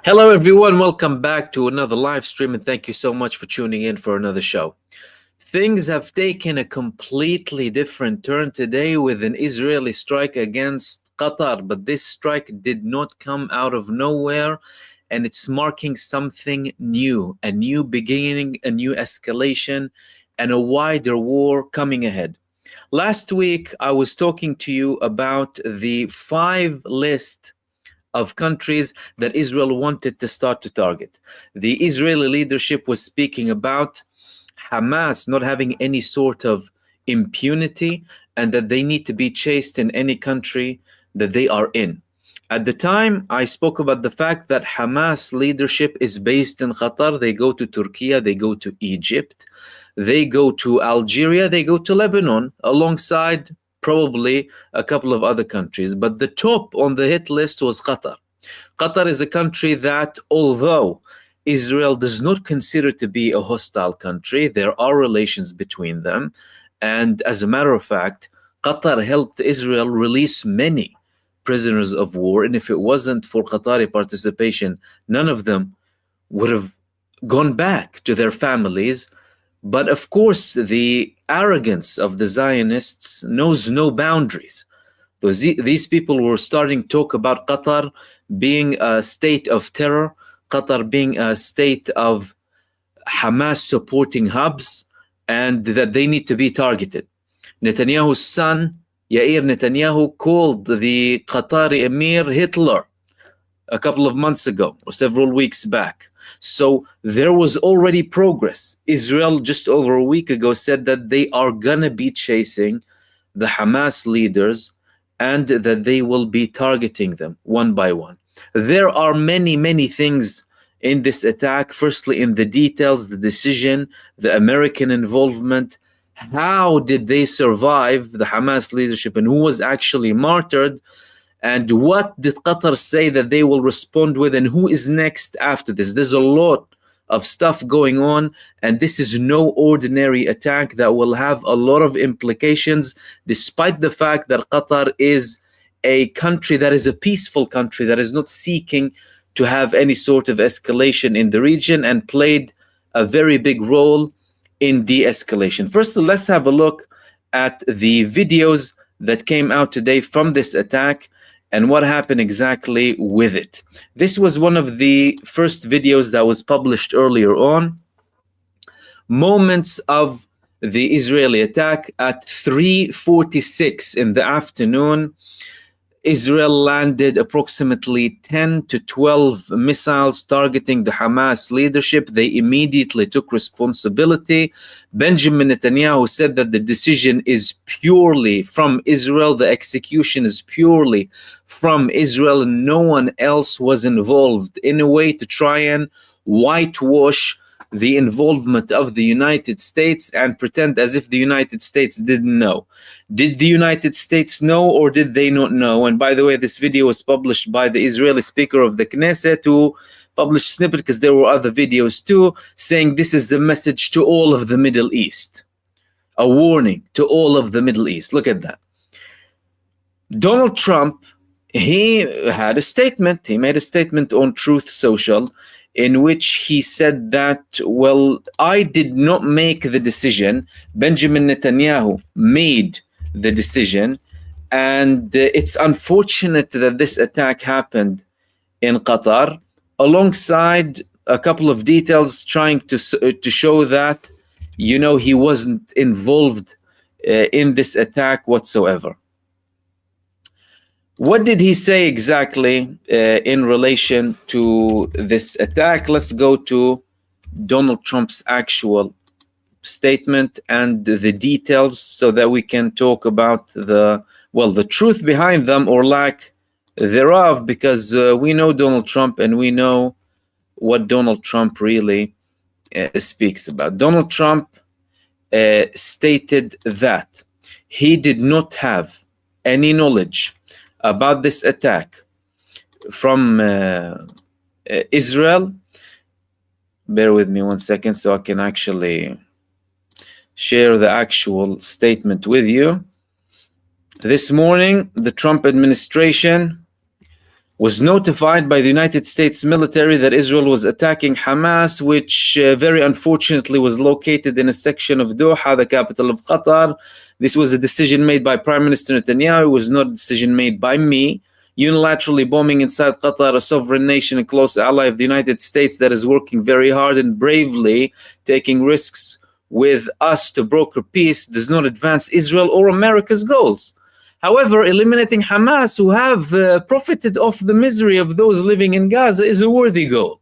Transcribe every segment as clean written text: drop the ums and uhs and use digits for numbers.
Hello, everyone. Welcome back to another live stream, and thank you so much for tuning in for another show. Things have taken a completely different turn today with an Israeli strike against Qatar, but this strike did not come out of nowhere, and it's marking something new, a new beginning, a new escalation, and a wider war coming ahead. Last week, I was talking to you about the 5 list of countries that Israel wanted to start to target. The Israeli leadership was speaking about Hamas not having any sort of impunity and that they need to be chased in any country that they are in. At the time, I spoke about the fact that Hamas leadership is based in Qatar. They go to Turkey, they go to Egypt, they go to Algeria, they go to Lebanon, alongside probably a couple of other countries. But the top on the hit list was Qatar. Qatar is a country that, although Israel does not consider to be a hostile country, there are relations between them. And as a matter of fact, Qatar helped Israel release many prisoners of war. And if it wasn't for Qatari participation, none of them would have gone back to their families. But of course, the arrogance of the Zionists knows no boundaries. These people were starting to talk about Qatar being a state of terror, Qatar being a state of Hamas supporting hubs, and that they need to be targeted. Netanyahu's son, Yair Netanyahu, called the Qatari emir Hitler a couple of months ago or several weeks back. So there was already progress. Israel just over a week ago said that they are gonna be chasing the Hamas leaders and that they will be targeting them one by one. There are many, many things in this attack. Firstly, in the details, the decision, the American involvement. How did they survive the Hamas leadership and who was actually martyred? And what did Qatar say that they will respond with, and who is next after this? There's a lot of stuff going on, and this is no ordinary attack that will have a lot of implications, despite the fact that Qatar is a country that is a peaceful country that is not seeking to have any sort of escalation in the region and played a very big role in de-escalation. First, let's have a look at the videos that came out today from this attack and what happened exactly with it. This was one of the first videos that was published earlier on. Moments of the Israeli attack at 3:46 in the afternoon. Israel landed approximately 10 to 12 missiles targeting the Hamas leadership. They immediately took responsibility. Benjamin Netanyahu said that the decision is purely from Israel. The execution is purely from Israel, and no one else was involved, in a way to try and whitewash the involvement of the United States and pretend as if the United States didn't know. Did the United States know, or did they not know? And by the way, this video was published by the Israeli Speaker of the Knesset, who published a snippet, because there were other videos too, saying this is the message to all of the Middle East. A warning to all of the Middle East. Look at that. Donald Trump, he had a statement. He made a statement on Truth Social, in which he said that, well, I did not make the decision. Benjamin Netanyahu made the decision. And it's unfortunate that this attack happened in Qatar, alongside a couple of details trying to show that, he wasn't involved in this attack whatsoever. What did he say exactly in relation to this attack? Let's go to Donald Trump's actual statement and the details so that we can talk about the truth behind them, or lack thereof, because we know Donald Trump and we know what Donald Trump really speaks about. Donald Trump stated that he did not have any knowledge about this attack from Israel. Bear with me 1 second so I can actually share the actual statement with you. This morning, the Trump administration was notified by the United States military that Israel was attacking Hamas, which very unfortunately was located in a section of Doha, the capital of Qatar. This was a decision made by Prime Minister Netanyahu. It was not a decision made by me. Unilaterally bombing inside Qatar, a sovereign nation and close ally of the United States that is working very hard and bravely taking risks with us to broker peace, does not advance Israel or America's goals. However, eliminating Hamas, who have profited off the misery of those living in Gaza, is a worthy goal.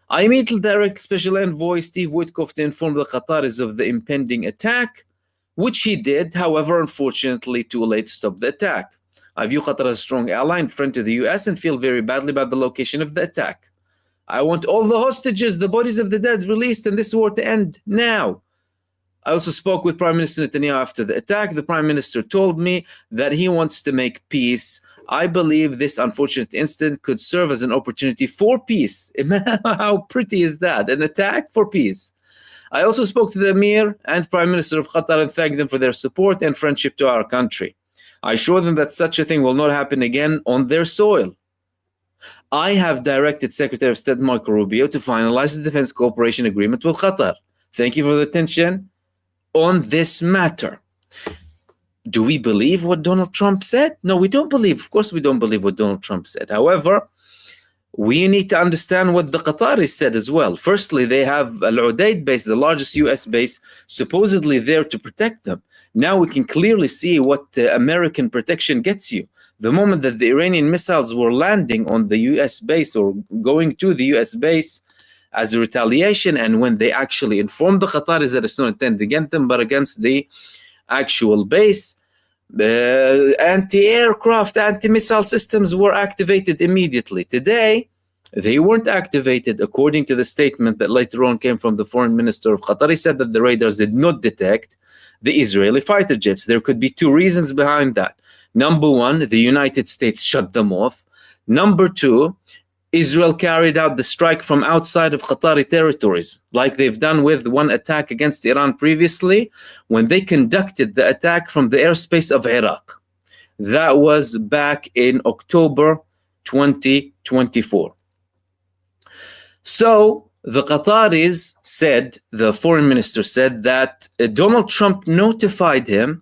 I immediately directed Special Envoy Steve Witkoff to inform the Qataris of the impending attack, which he did, however, unfortunately, too late to stop the attack. I view Qatar as a strong ally and friend to the US and feel very badly about the location of the attack. I want all the hostages, the bodies of the dead, released and this war to end now. I also spoke with Prime Minister Netanyahu after the attack. The Prime Minister told me that he wants to make peace. I believe this unfortunate incident could serve as an opportunity for peace. How pretty is that? An attack for peace. I also spoke to the Emir and Prime Minister of Qatar and thanked them for their support and friendship to our country. I assured them that such a thing will not happen again on their soil. I have directed Secretary of State Marco Rubio to finalize the defense cooperation agreement with Qatar. Thank you for the attention on this matter. Do we believe what Donald Trump said? No, we don't believe. Of course, we don't believe what Donald Trump said. However, we need to understand what the Qataris said as well. Firstly, they have Al-Udeid base, the largest US base, supposedly there to protect them. Now we can clearly see what American protection gets you. The moment that the Iranian missiles were landing on the US base or going to the US base as a retaliation, and when they actually informed the Qataris that it's not intended against them, but against the actual base, anti-aircraft, anti-missile systems were activated immediately. Today, they weren't activated, according to the statement that later on came from the foreign minister of Qatar. He said that the radars did not detect the Israeli fighter jets. There could be two reasons behind that. Number one, the United States shut them off. Number two, Israel carried out the strike from outside of Qatari territories, like they've done with one attack against Iran previously, when they conducted the attack from the airspace of Iraq. That was back in October 2024. So the Qataris said, the foreign minister said that Donald Trump notified him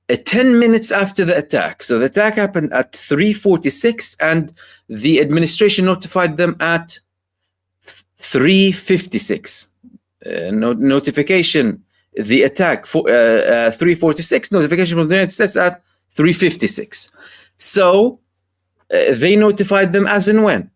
10 minutes after the attack. So the attack happened at 3:46 and the administration notified them at 3:56. Notification, the attack for 3:46, notification from the United States at 3:56. So they notified them as and when.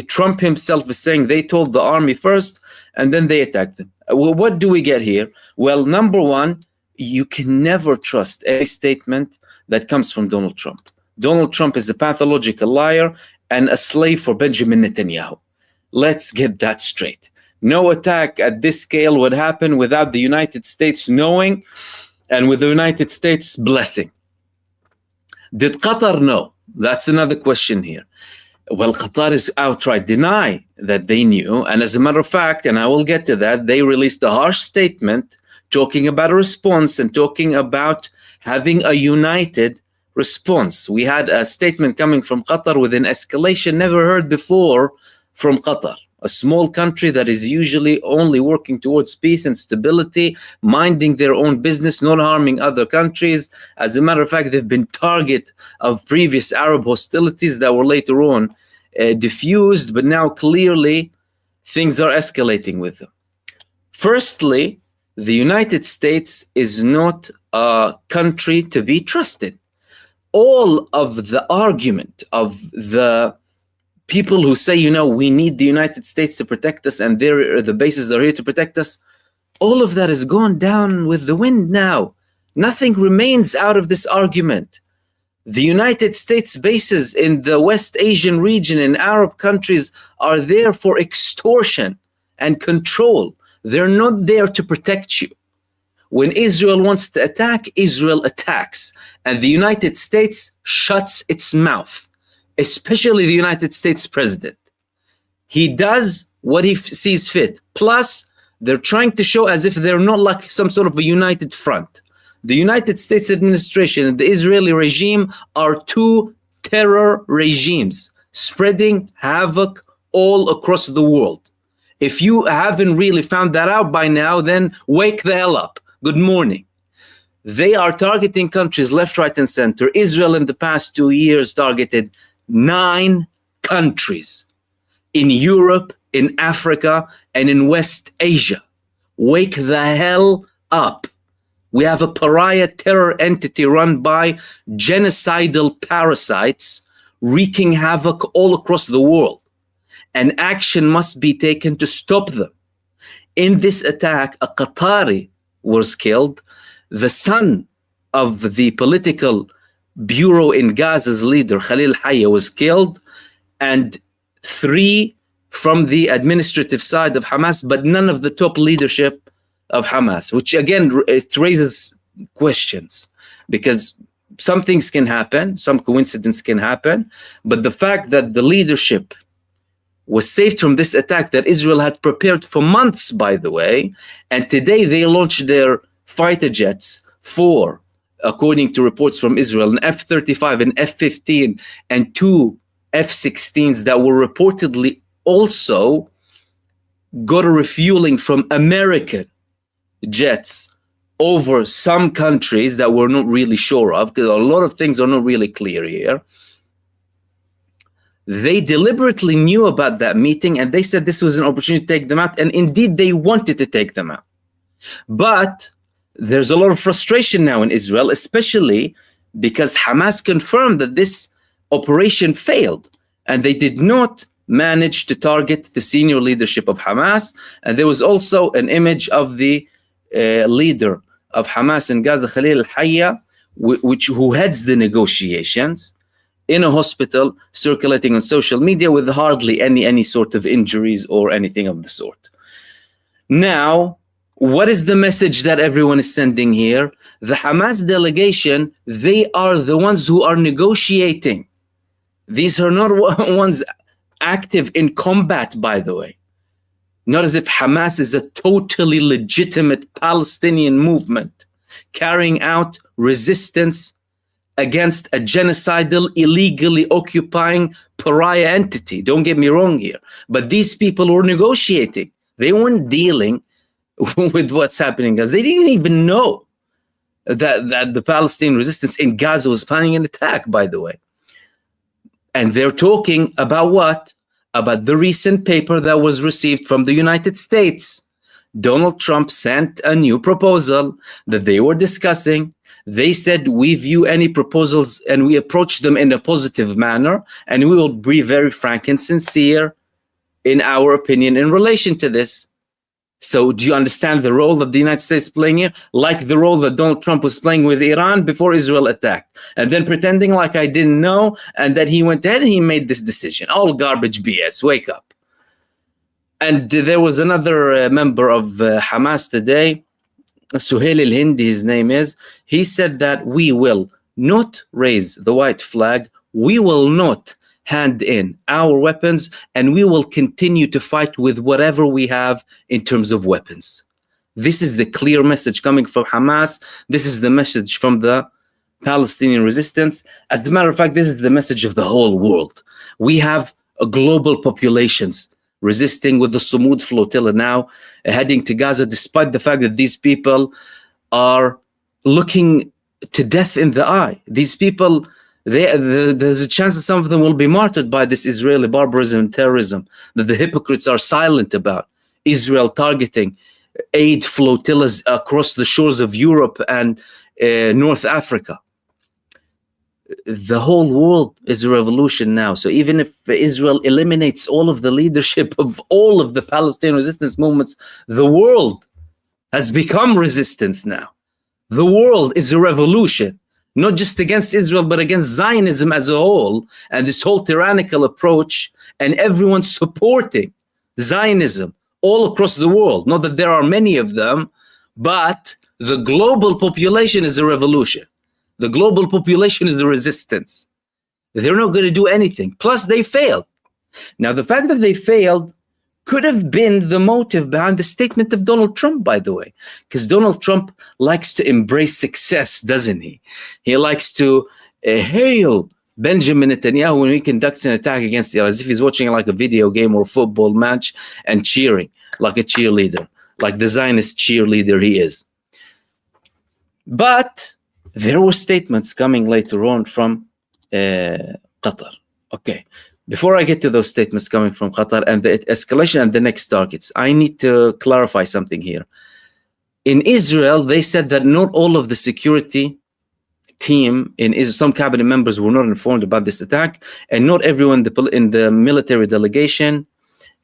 Trump himself is saying they told the army first and then they attacked them. Well, what do we get here? Well, number one, you can never trust any statement that comes from Donald Trump. Donald Trump is a pathological liar and a slave for Benjamin Netanyahu. Let's get that straight. No attack at this scale would happen without the United States knowing and with the United States blessing. Did Qatar know? That's another question here. Well, Qatar is outright deny that they knew. And as a matter of fact, and I will get to that, they released a harsh statement talking about a response and talking about having a united response. We had a statement coming from Qatar with an escalation never heard before from Qatar, a small country that is usually only working towards peace and stability, minding their own business, not harming other countries. As a matter of fact, they've been target of previous Arab hostilities that were later on diffused, but now clearly things are escalating with them. Firstly, the United States is not a country to be trusted. All of the argument of the people who say, you know, we need the United States to protect us and the bases are here to protect us, all of that has gone down with the wind now. Nothing remains out of this argument. The United States bases in the West Asian region in Arab countries are there for extortion and control. They're not there to protect you. When Israel wants to attack, Israel attacks. And the United States shuts its mouth, especially the United States president. He does what he sees fit. Plus, they're trying to show as if they're not like some sort of a united front. The United States administration and the Israeli regime are two terror regimes spreading havoc all across the world. If you haven't really found that out by now, then wake the hell up. Good morning. They are targeting countries left, right, and center. Israel in the past 2 years targeted 9 countries in Europe, in Africa, and in West Asia. Wake the hell up. We have a pariah terror entity run by genocidal parasites wreaking havoc all across the world. And action must be taken to stop them. In this attack, a Qatari was killed. The son of the political bureau in Gaza's leader, Khalil Hayya, was killed. And 3 from the administrative side of Hamas, but none of the top leadership of Hamas, which again, it raises questions, because some things can happen, some coincidence can happen, but the fact that the leadership was saved from this attack that Israel had prepared for months, by the way, and today they launched their fighter jets for, according to reports from Israel, an F-35, an F-15, and 2 F-16s that were reportedly also got a refueling from American jets over some countries that we're not really sure of, because a lot of things are not really clear here. They deliberately knew about that meeting, and they said this was an opportunity to take them out, and indeed they wanted to take them out. But there's a lot of frustration now in Israel, especially because Hamas confirmed that this operation failed, and they did not manage to target the senior leadership of Hamas. And there was also an image of the leader of Hamas in Gaza, Khalil Hayya, who heads the negotiations, in a hospital, circulating on social media with hardly any sort of injuries or anything of the sort. Now, what is the message that everyone is sending here? The Hamas delegation, they are the ones who are negotiating. These are not ones active in combat, by the way. Not as if Hamas is a totally legitimate Palestinian movement carrying out resistance against a genocidal, illegally occupying pariah entity. Don't get me wrong here. But these people were negotiating. They weren't dealing with what's happening, because they didn't even know that the Palestinian resistance in Gaza was planning an attack, by the way. And they're talking about what? About the recent paper that was received from the United States. Donald Trump sent a new proposal that they were discussing. They said, we view any proposals and we approach them in a positive manner, and we will be very frank and sincere in our opinion in relation to this. So do you understand the role that the United States is playing here? Like the role that Donald Trump was playing with Iran before Israel attacked, and then pretending like I didn't know, and that he went ahead and he made this decision. All garbage BS, wake up. And there was another member of Hamas today, Suhail al-Hindi, his name is. He said that we will not raise the white flag, we will not hand in our weapons, and we will continue to fight with whatever we have in terms of weapons. This is the clear message coming from Hamas. This is the message from the Palestinian resistance. As a matter of fact, this is the message of the whole world. We have global populations resisting with the Samud flotilla now heading to Gaza, despite the fact that these people are looking to death in the eye. These people, there's a chance that some of them will be martyred by this Israeli barbarism and terrorism that the hypocrites are silent about. Israel targeting aid flotillas across the shores of Europe and North Africa. The whole world is a revolution now. So even if Israel eliminates all of the leadership of all of the Palestinian resistance movements, the world has become resistance now. The world is a revolution, not just against Israel, but against Zionism as a whole, and this whole tyrannical approach, and everyone supporting Zionism all across the world. Not that there are many of them, but the global population is a revolution. The global population is the resistance. They're not going to do anything. Plus, they failed. Now, the fact that they failed could have been the motive behind the statement of Donald Trump, by the way, because Donald Trump likes to embrace success, doesn't he? He likes to hail Benjamin Netanyahu, when he conducts an attack against Iran, as if he's watching like a video game or a football match and cheering like a cheerleader, like the Zionist cheerleader he is. But there were statements coming later on from Qatar. Okay, before I get to those statements coming from Qatar and the escalation and the next targets, I need to clarify something here. In Israel, they said that not all of the security team in Israel, some cabinet members were not informed about this attack, and not everyone in the military delegation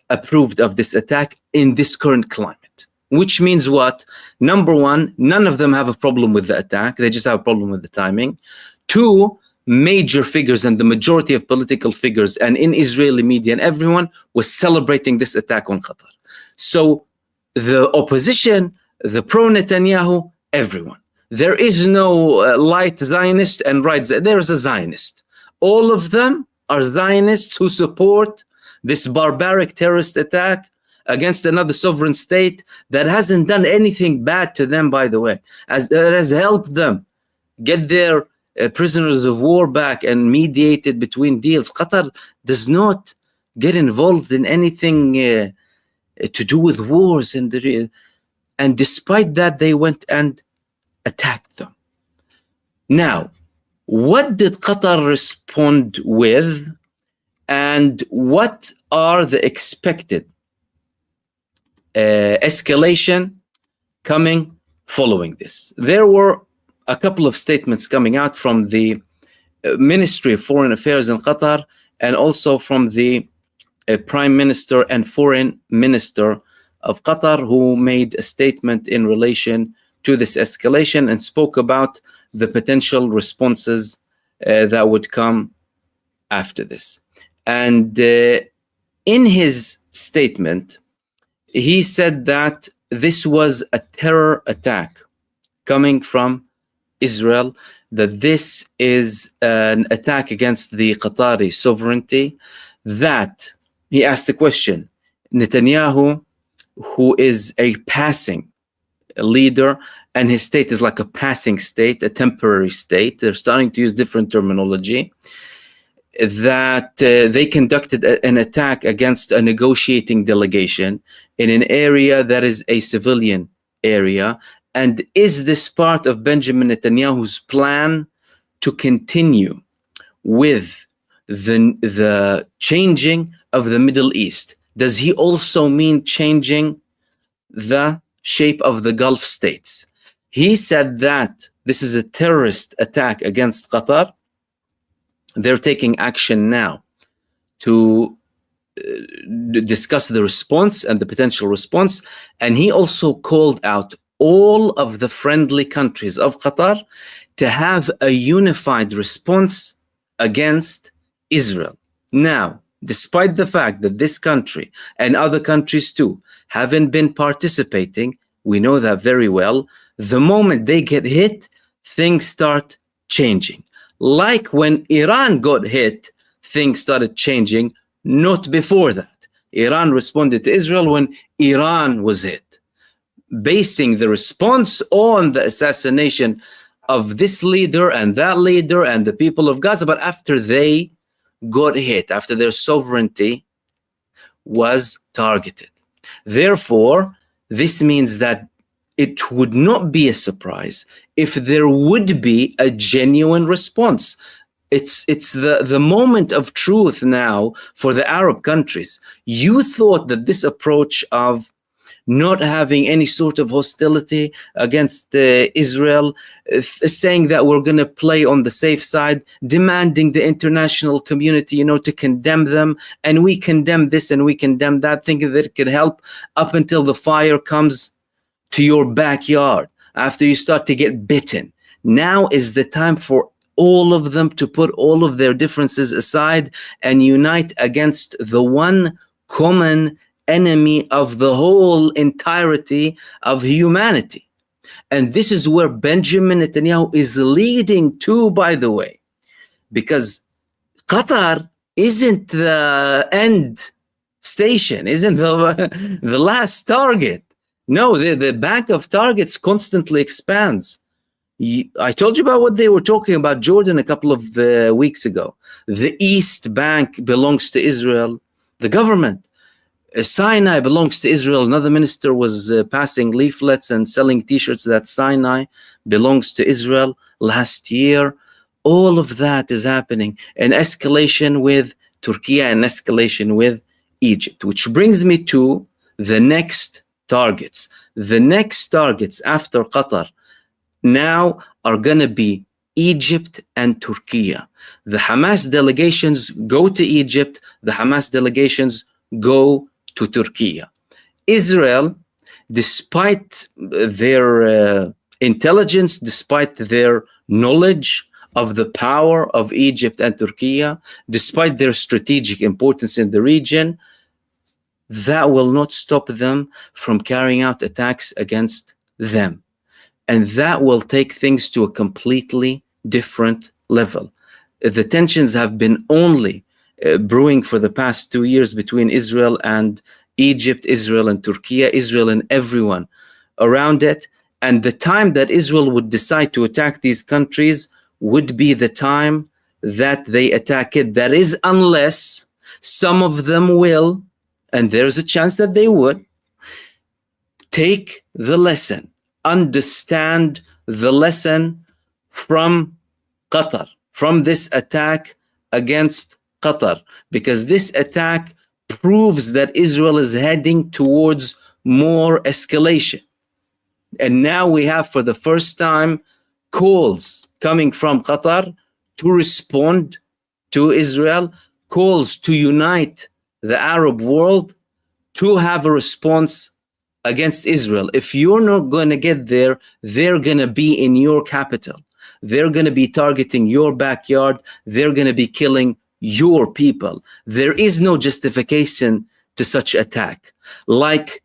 approved of this attack in this current climate. Which means what? Number one, none of them have a problem with the attack. They just have a problem with the timing. Two, major figures and the majority of political figures and in Israeli media and everyone was celebrating this attack on Qatar. So the opposition, the pro-Netanyahu, everyone. There is no light Zionist and right. There's a Zionist. All of them are Zionists who support this barbaric terrorist attack against another sovereign state that hasn't done anything bad to them, by the way, as it has helped them get their prisoners of war back and mediated between deals. Qatar does not get involved in anything to do with wars, and despite that, they went and attacked them. Now, what did Qatar respond with, and what are the expected escalation coming following this? There were a couple of statements coming out from the Ministry of Foreign Affairs in Qatar and also from the Prime Minister and Foreign Minister of Qatar, who made a statement in relation to this escalation and spoke about the potential responses that would come after this. And in his statement, he said that this was a terror attack coming from Israel, that this is an attack against the Qatari sovereignty, that he asked the question, Netanyahu, who is a passing leader, and his state is like a passing state, a temporary state. They're starting to use different terminology. That they conducted an attack against a negotiating delegation in an area that is a civilian area. And is this part of Benjamin Netanyahu's plan to continue with the changing of the Middle East? Does he also mean changing the shape of the Gulf states? He said that this is a terrorist attack against Qatar. They're taking action now to discuss the response and the potential response. And he also called out all of the friendly countries of Qatar to have a unified response against Israel. Now, despite the fact that this country and other countries too haven't been participating, we know that very well, the moment they get hit, things start changing. Like when Iran got hit, things started changing, not before that. Iran responded to Israel when Iran was hit, basing the response on the assassination of this leader and that leader and the people of Gaza, but after they got hit, after their sovereignty was targeted. Therefore, this means that it would not be a surprise if there would be a genuine response. It's the moment of truth now for the Arab countries. You thought that this approach of not having any sort of hostility against Israel, saying that we're going to play on the safe side, demanding the international community, to condemn them, and we condemn this and we condemn that, thinking that it could help up until the fire comes to your backyard, after you start to get bitten. Now is the time for all of them to put all of their differences aside and unite against the one common enemy of the whole entirety of humanity. And this is where Benjamin Netanyahu is leading to, by the way, because Qatar isn't the end station, isn't the last target. No, the bank of targets constantly expands. I told you about what they were talking about Jordan a couple of weeks ago. The East Bank belongs to Israel, the government. Sinai belongs to Israel. Another minister was passing leaflets and selling t-shirts that Sinai belongs to Israel last year. All of that is happening. An escalation with Turkey and escalation with Egypt, which brings me to the next targets. The next targets after Qatar now are going to be Egypt and Turkey. The Hamas delegations go to Egypt. The Hamas delegations go to Turkey. Israel, despite their intelligence, despite their knowledge of the power of Egypt and Turkey, despite their strategic importance in the region, that will not stop them from carrying out attacks against them. And that will take things to a completely different level. The tensions have been only brewing for the past 2 years between Israel and Egypt, Israel and Turkey, Israel and everyone around it. And the time that Israel would decide to attack these countries would be the time that they attack it. That is, unless some of them will, and there's a chance that they would, take the lesson, understand the lesson from Qatar, from this attack against Qatar, because this attack proves that Israel is heading towards more escalation. And now we have, for the first time, calls coming from Qatar to respond to Israel, calls to unite the Arab world to have a response against Israel. If you're not going to get there, they're going to be in your capital. They're going to be targeting your backyard. They're going to be killing your people. There is no justification to such attack. Like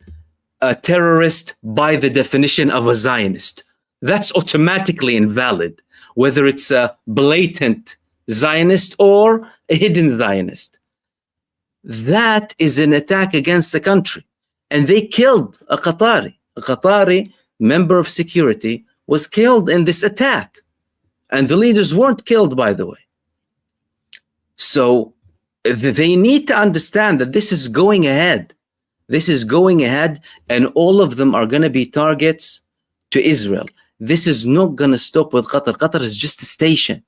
a terrorist by the definition of a Zionist, that's automatically invalid, whether it's a blatant Zionist or a hidden Zionist. That is an attack against the country. And they killed a Qatari member of security was killed in this attack. And the leaders weren't killed, by the way. So they need to understand that this is going ahead. This is going ahead, and all of them are going to be targets to Israel. This is not going to stop with Qatar. Qatar is just a station.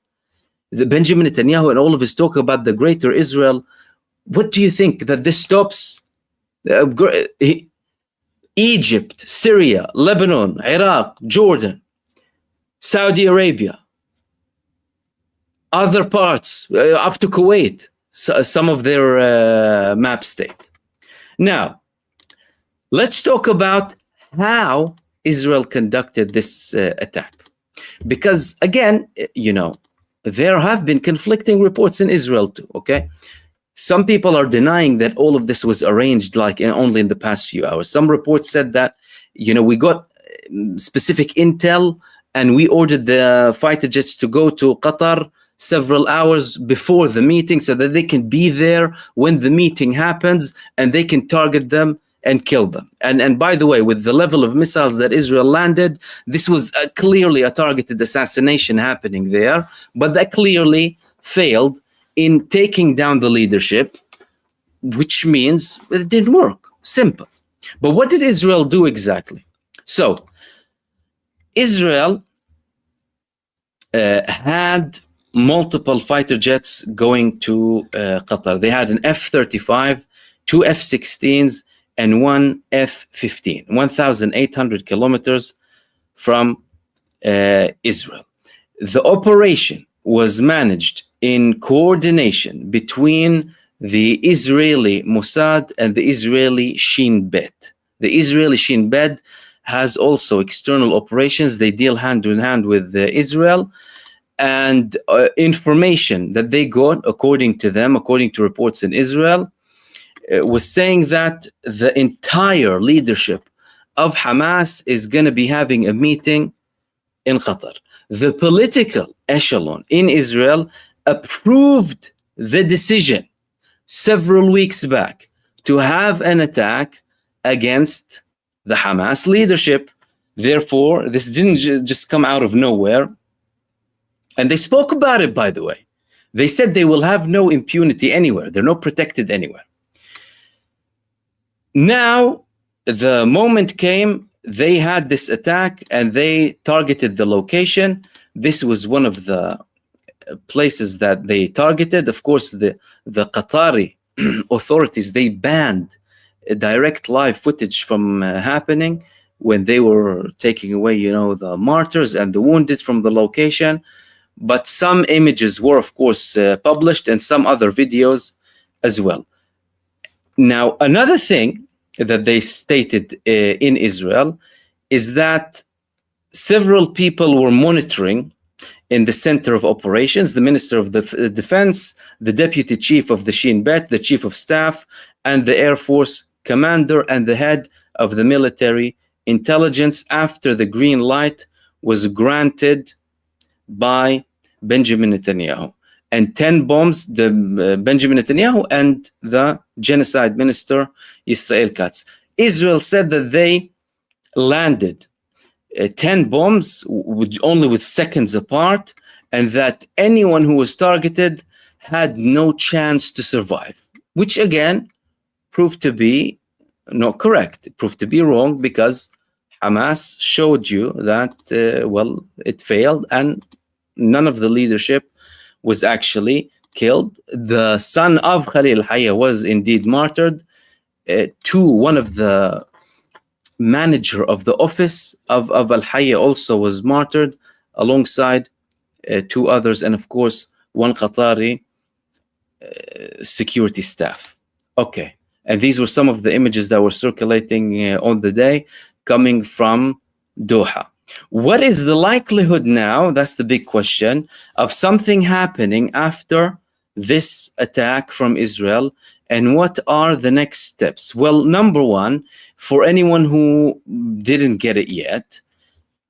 Benjamin Netanyahu and all of his talk about the greater Israel, what do you think? That this stops Egypt, Syria, Lebanon, Iraq, Jordan, Saudi Arabia, other parts, up to Kuwait, some of their map state. Now, let's talk about how Israel conducted this attack. Because, again, you know, there have been conflicting reports in Israel too, okay? Some people are denying that all of this was arranged like only in the past few hours. Some reports said that, you know, we got specific intel and we ordered the fighter jets to go to Qatar several hours before the meeting so that they can be there when the meeting happens and they can target them and kill them. And by the way, with the level of missiles that Israel landed, this was clearly a targeted assassination happening there, but that clearly failed in taking down the leadership, which means it didn't work. Simple. But what did Israel do exactly? So Israel had multiple fighter jets going to Qatar. They had an F-35, 2 F-16s, and 1 F-15, 1,800 kilometers from Israel. The operation was managed in coordination between the Israeli Mossad and the Israeli Shin Bet. The Israeli Shin Bet has also external operations. They deal hand in hand with Israel. And information that they got, according to them, according to reports in Israel, was saying that the entire leadership of Hamas is going to be having a meeting in Qatar. The political echelon in Israel approved the decision several weeks back to have an attack against the Hamas leadership. Therefore, this didn't just come out of nowhere. And they spoke about it, by the way. They said they will have no impunity anywhere. They're not protected anywhere. Now, the moment came, they had this attack and they targeted the location. This was one of the places that they targeted. Of course, the Qatari authorities, they banned direct live footage from happening when they were taking away, the martyrs and the wounded from the location. But some images were, of course, published, and some other videos as well. Now, another thing that they stated in Israel is that several people were monitoring in the center of operations: the Minister of the Defense, the Deputy Chief of the Shin Bet, the Chief of Staff, and the Air Force Commander, and the head of the military intelligence, after the green light was granted by Benjamin Netanyahu. And 10 bombs, the Benjamin Netanyahu and the genocide minister, Israel Katz. Israel said that they landed 10 bombs only with seconds apart, and that anyone who was targeted had no chance to survive, which again proved to be not correct. It proved to be wrong, because Hamas showed you that, it failed, and none of the leadership was actually killed. The son of Khalil al-Hayya was indeed martyred. One of the manager of the office of al-Hayya also was martyred, alongside 2 others, and of course 1 Qatari security staff. Okay, and these were some of the images that were circulating on the day, coming from Doha. What is the likelihood now, that's the big question, of something happening after this attack from Israel, and what are the next steps? Well, number one, for anyone who didn't get it yet,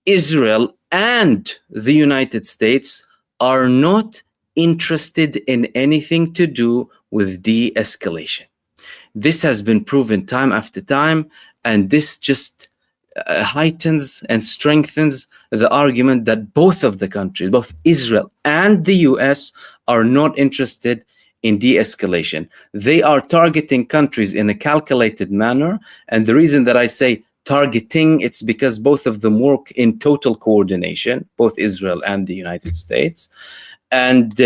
Israel and the United States are not interested in anything to do with de-escalation. This has been proven time after time, and this just heightens and strengthens the argument that both of the countries, both Israel and the US, are not interested in de-escalation. They are targeting countries in a calculated manner, and the reason that I say targeting, it's because both of them work in total coordination, both Israel and the United States. And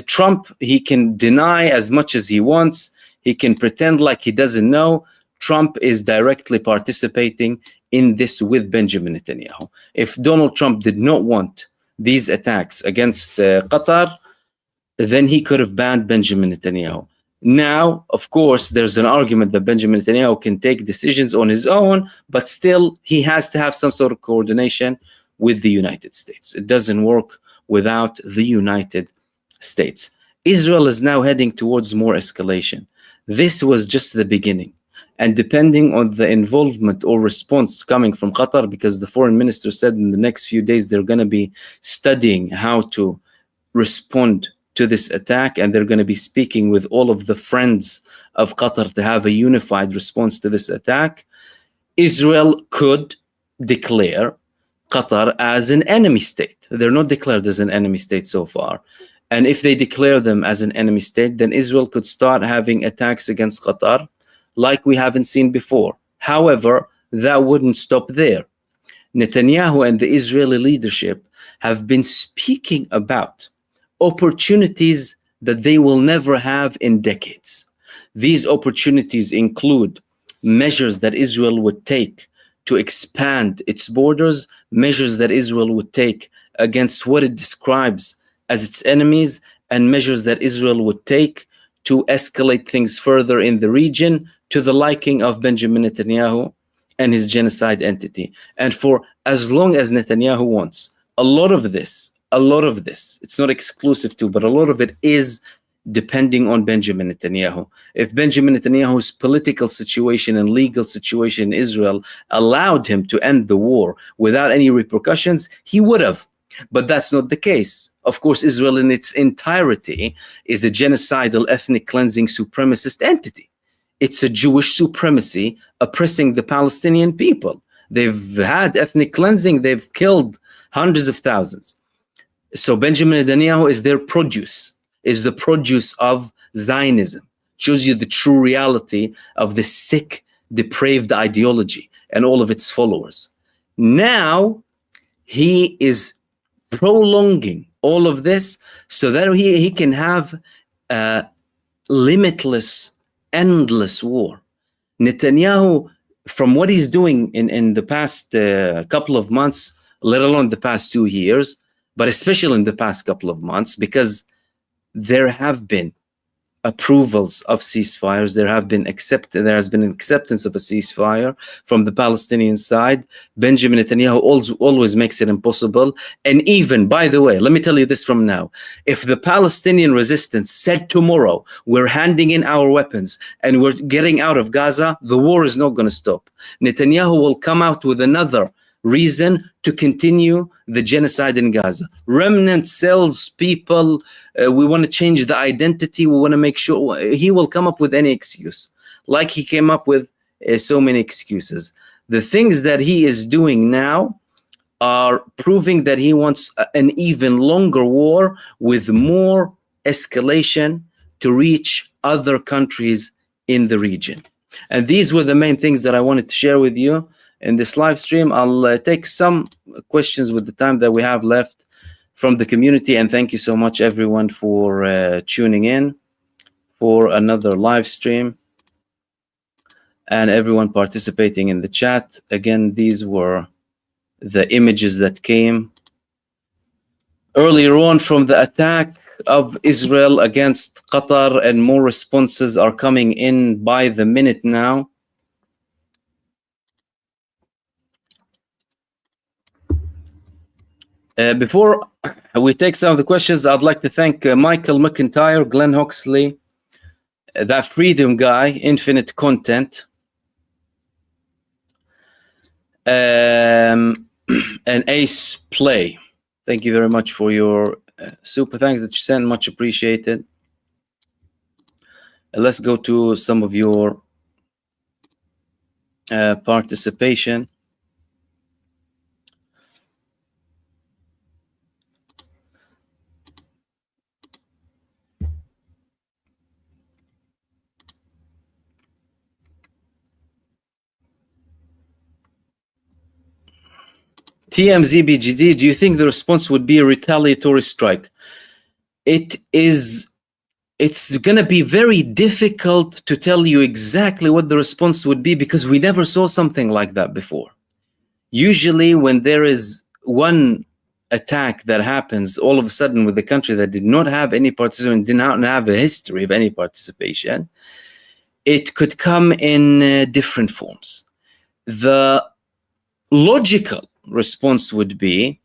Trump, he can deny as much as he wants, he can pretend like he doesn't know. Trump is directly participating in this with Benjamin Netanyahu. If Donald Trump did not want these attacks against Qatar, then he could have banned Benjamin Netanyahu. Now, of course, there's an argument that Benjamin Netanyahu can take decisions on his own, but still he has to have some sort of coordination with the United States. It doesn't work without the United States. Israel is now heading towards more escalation. This was just the beginning. And depending on the involvement or response coming from Qatar, because the foreign minister said in the next few days they're going to be studying how to respond to this attack, and they're going to be speaking with all of the friends of Qatar to have a unified response to this attack, Israel could declare Qatar as an enemy state. They're not declared as an enemy state so far. And if they declare them as an enemy state, then Israel could start having attacks against Qatar like we haven't seen before. However, that wouldn't stop there. Netanyahu and the Israeli leadership have been speaking about opportunities that they will never have in decades. These opportunities include measures that Israel would take to expand its borders, measures that Israel would take against what it describes as its enemies, and measures that Israel would take to escalate things further in the region to the liking of Benjamin Netanyahu and his genocide entity. And for as long as Netanyahu wants, a lot of this, it's not exclusive to, but a lot of it is depending on Benjamin Netanyahu. If Benjamin Netanyahu's political situation and legal situation in Israel allowed him to end the war without any repercussions, he would have. But that's not the case. Of course, Israel in its entirety is a genocidal, ethnic cleansing, supremacist entity. It's a Jewish supremacy oppressing the Palestinian people. They've had ethnic cleansing. They've killed hundreds of thousands. So Benjamin Netanyahu is their produce, is the produce of Zionism. Shows you the true reality of the sick, depraved ideology and all of its followers. Now he is prolonging all of this so that he can have a limitless, endless war. Netanyahu, from what he's doing in the past couple of months, let alone the past 2 years, but especially in the past couple of months, because there have been approvals of ceasefires, there has been an acceptance of a ceasefire from the Palestinian side. Benjamin Netanyahu always makes it impossible. And even, by the way, let me tell you this from now, if the Palestinian resistance said tomorrow, we're handing in our weapons and we're getting out of Gaza, the war is not going to stop. Netanyahu will come out with another reason to continue the genocide in Gaza. Remnant cells, people, we want to change the identity, we want to make sure. He will come up with any excuse, like he came up with so many excuses. The things that he is doing now are proving that he wants an even longer war with more escalation to reach other countries in the region. And these were the main things that I wanted to share with you in this live stream. I'll take some questions with the time that we have left from the community. And thank you so much, everyone, for tuning in for another live stream and everyone participating in the chat. Again, these were the images that came earlier on from the attack of Israel against Qatar, and more responses are coming in by the minute now. Before we take some of the questions, I'd like to thank Michael McIntyre, Glenn Hoxley, that Freedom Guy, Infinite Content, and Ace Play. Thank you very much for your super thanks that you sent. Much appreciated. Let's go to some of your participation. TMZBGD, do you think the response would be a retaliatory strike? It's going to be very difficult to tell you exactly what the response would be, because we never saw something like that before. Usually when there is one attack that happens all of a sudden with a country that did not have any participation, did not have a history of any participation, it could come in different forms. The logical response would be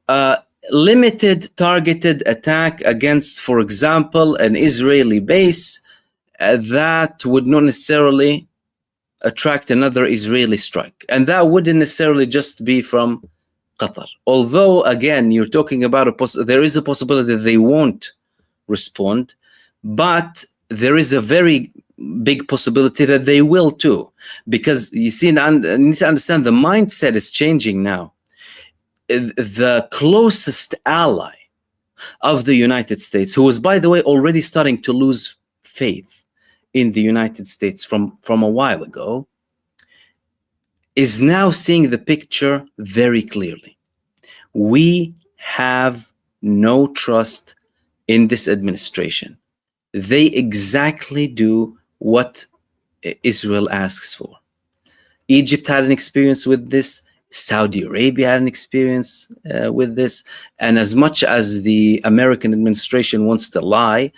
a limited targeted attack against, for example, an Israeli base that would not necessarily attract another Israeli strike, and that wouldn't necessarily just be from Qatar. Although, again, you're talking about there is a possibility that they won't respond, but there is a very big possibility that they will too, because you see, and you need to understand, the mindset is changing now. The closest ally of the United States, who was, by the way, already starting to lose faith in the United States from a while ago, is now seeing the picture very clearly. We have no trust in this administration. They exactly do what Israel asks for. Egypt had an experience with this. Saudi Arabia had an experience with this. And as much as the American administration wants to lie,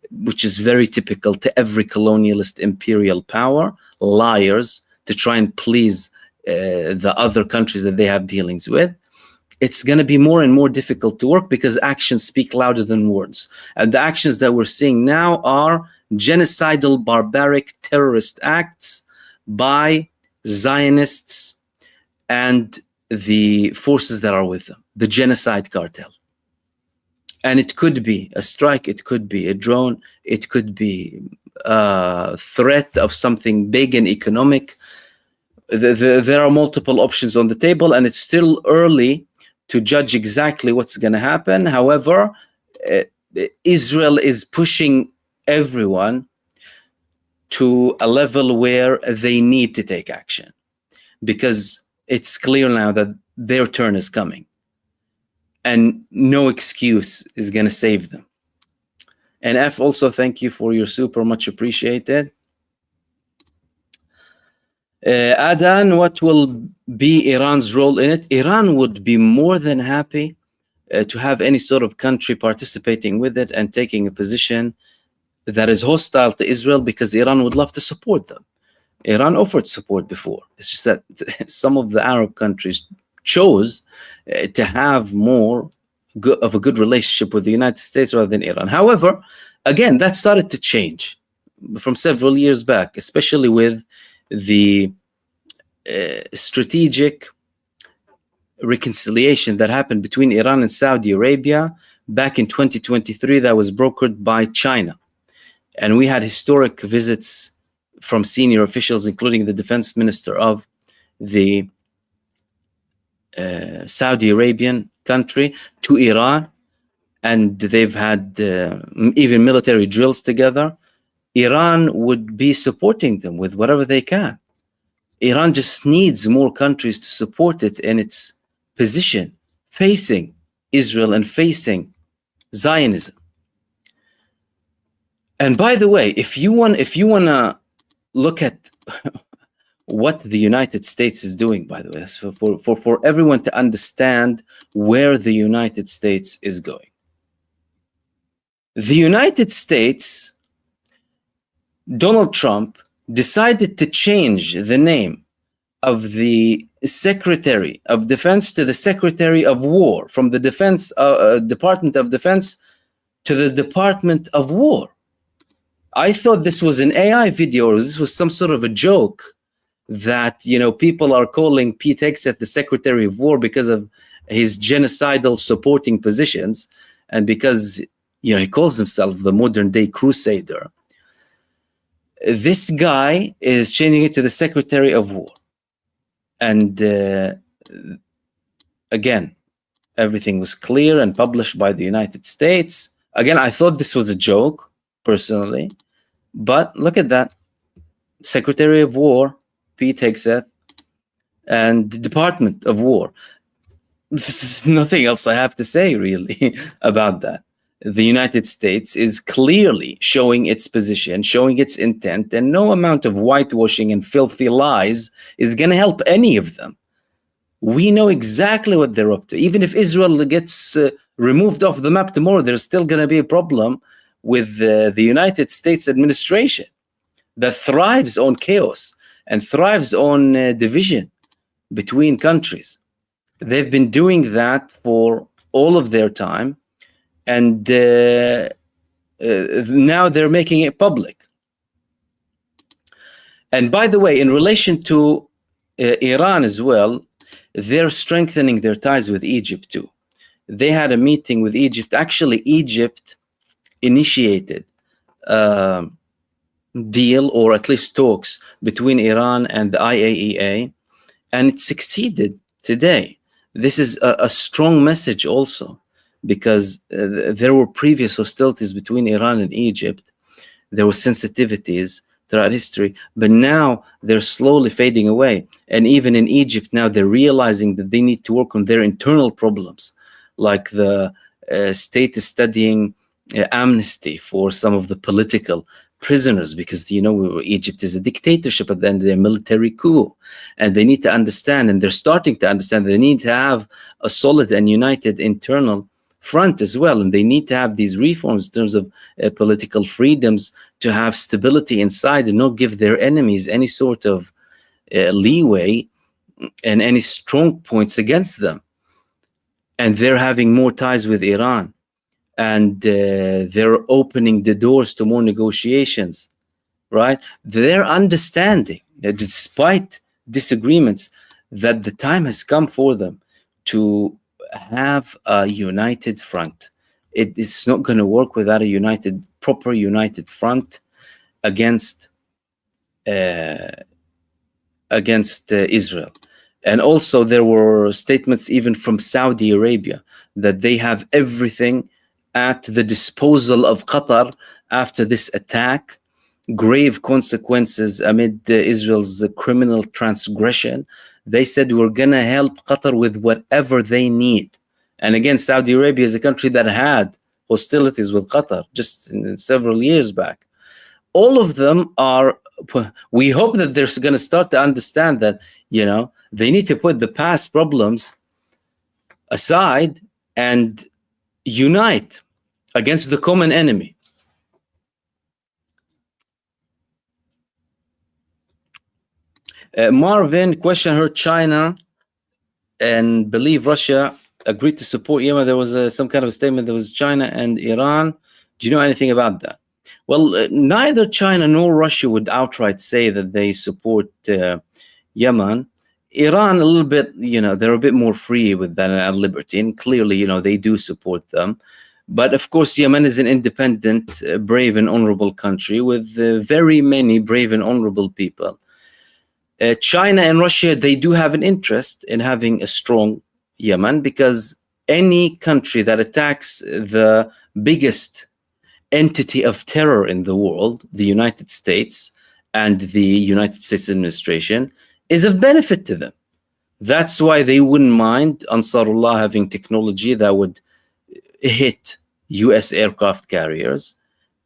which is very typical to every colonialist imperial power, liars to try and please the other countries that they have dealings with, it's going to be more and more difficult to work, because actions speak louder than words. And the actions that we're seeing now are genocidal, barbaric, terrorist acts by Zionists and the forces that are with them, the genocide cartel. And it could be a strike, it could be a drone, it could be a threat of something big and economic. there are multiple options on the table, and it's still early to judge exactly what's going to happen. However, Israel is pushing everyone to a level where they need to take action, because it's clear now that their turn is coming and no excuse is going to save them. And F, also thank you for your super, much appreciated. Adan, what will be Iran's role in it? Iran would be more than happy to have any sort of country participating with it and taking a position that is hostile to Israel, because Iran would love to support them. Iran offered support before. It's just that some of the Arab countries chose to have more of a good relationship with the United States rather than Iran. However, again, that started to change from several years back, especially with the strategic reconciliation that happened between Iran and Saudi Arabia back in 2023 that was brokered by China. And we had historic visits from senior officials, including the defense minister of the Saudi Arabian country, to Iran. And they've had even military drills together. Iran would be supporting them with whatever they can. Iran just needs more countries to support it in its position facing Israel and facing Zionism. And by the way, if you want to look at what the United States is doing, by the way, so for everyone to understand where the United States is going. The United States, Donald Trump decided to change the name of the Secretary of Defense to the Secretary of War, from the Defense Department of Defense to the Department of War. I thought this was an AI video, or this was some sort of a joke that, you know, people are calling Pete Hegseth the Secretary of War because of his genocidal supporting positions, and because, you know, he calls himself the modern day crusader. This guy is changing it to the Secretary of War. And again, everything was clear and published by the United States. Again, I thought this was a joke, personally. But look at that. Secretary of War, Pete Hegseth, and the Department of War. There's nothing else I have to say, really, about that. The United States is clearly showing its position, showing its intent, and no amount of whitewashing and filthy lies is going to help any of them. We know exactly what they're up to. Even if Israel gets removed off the map tomorrow, there's still going to be a problem with the United States administration that thrives on chaos and thrives on division between countries. They've been doing that for all of their time, and now they're making it public. And by the way, in relation to Iran as well, they're strengthening their ties with Egypt too. They had a meeting with Egypt. Actually, Egypt initiated deal, or at least talks, between Iran and the IAEA, and it succeeded today. This is a strong message also, because there were previous hostilities between Iran and Egypt. There were sensitivities throughout history, but now they're slowly fading away. And even in Egypt now, they're realizing that they need to work on their internal problems, like the state is studying amnesty for some of the political prisoners, because, you know, Egypt is a dictatorship at the end of their military coup, and they need to understand, and they're starting to understand, they need to have a solid and united internal front as well, and they need to have these reforms in terms of political freedoms, to have stability inside and not give their enemies any sort of leeway and any strong points against them. And they're having more ties with Iran, and they're opening the doors to more negotiations, right? They're understanding, despite disagreements, that the time has come for them to have a united front. It's not going to work without a proper united front against against Israel. And also there were statements even from Saudi Arabia that they have everything at the disposal of Qatar after this attack, grave consequences amid Israel's criminal transgression. They said we're going to help Qatar with whatever they need. And again, Saudi Arabia is a country that had hostilities with Qatar just several years back. All of them are, we hope that they're going to start to understand that, you know, they need to put the past problems aside and unite against the common enemy. Marvin, question heard China and believe Russia agreed to support Yemen. There was some kind of a statement. There was China and Iran. Do you know anything about that? Well, neither China nor Russia would outright say that they support Yemen. Iran, a little bit, you know, they're a bit more free with that and liberty, and clearly, you know, they do support them. But of course, Yemen is an independent, brave and honorable country with very many brave and honorable people. China and Russia, they do have an interest in having a strong Yemen, because any country that attacks the biggest entity of terror in the world, the United States and the United States administration, is of benefit to them. That's why they wouldn't mind Ansarullah having technology that would hit US aircraft carriers.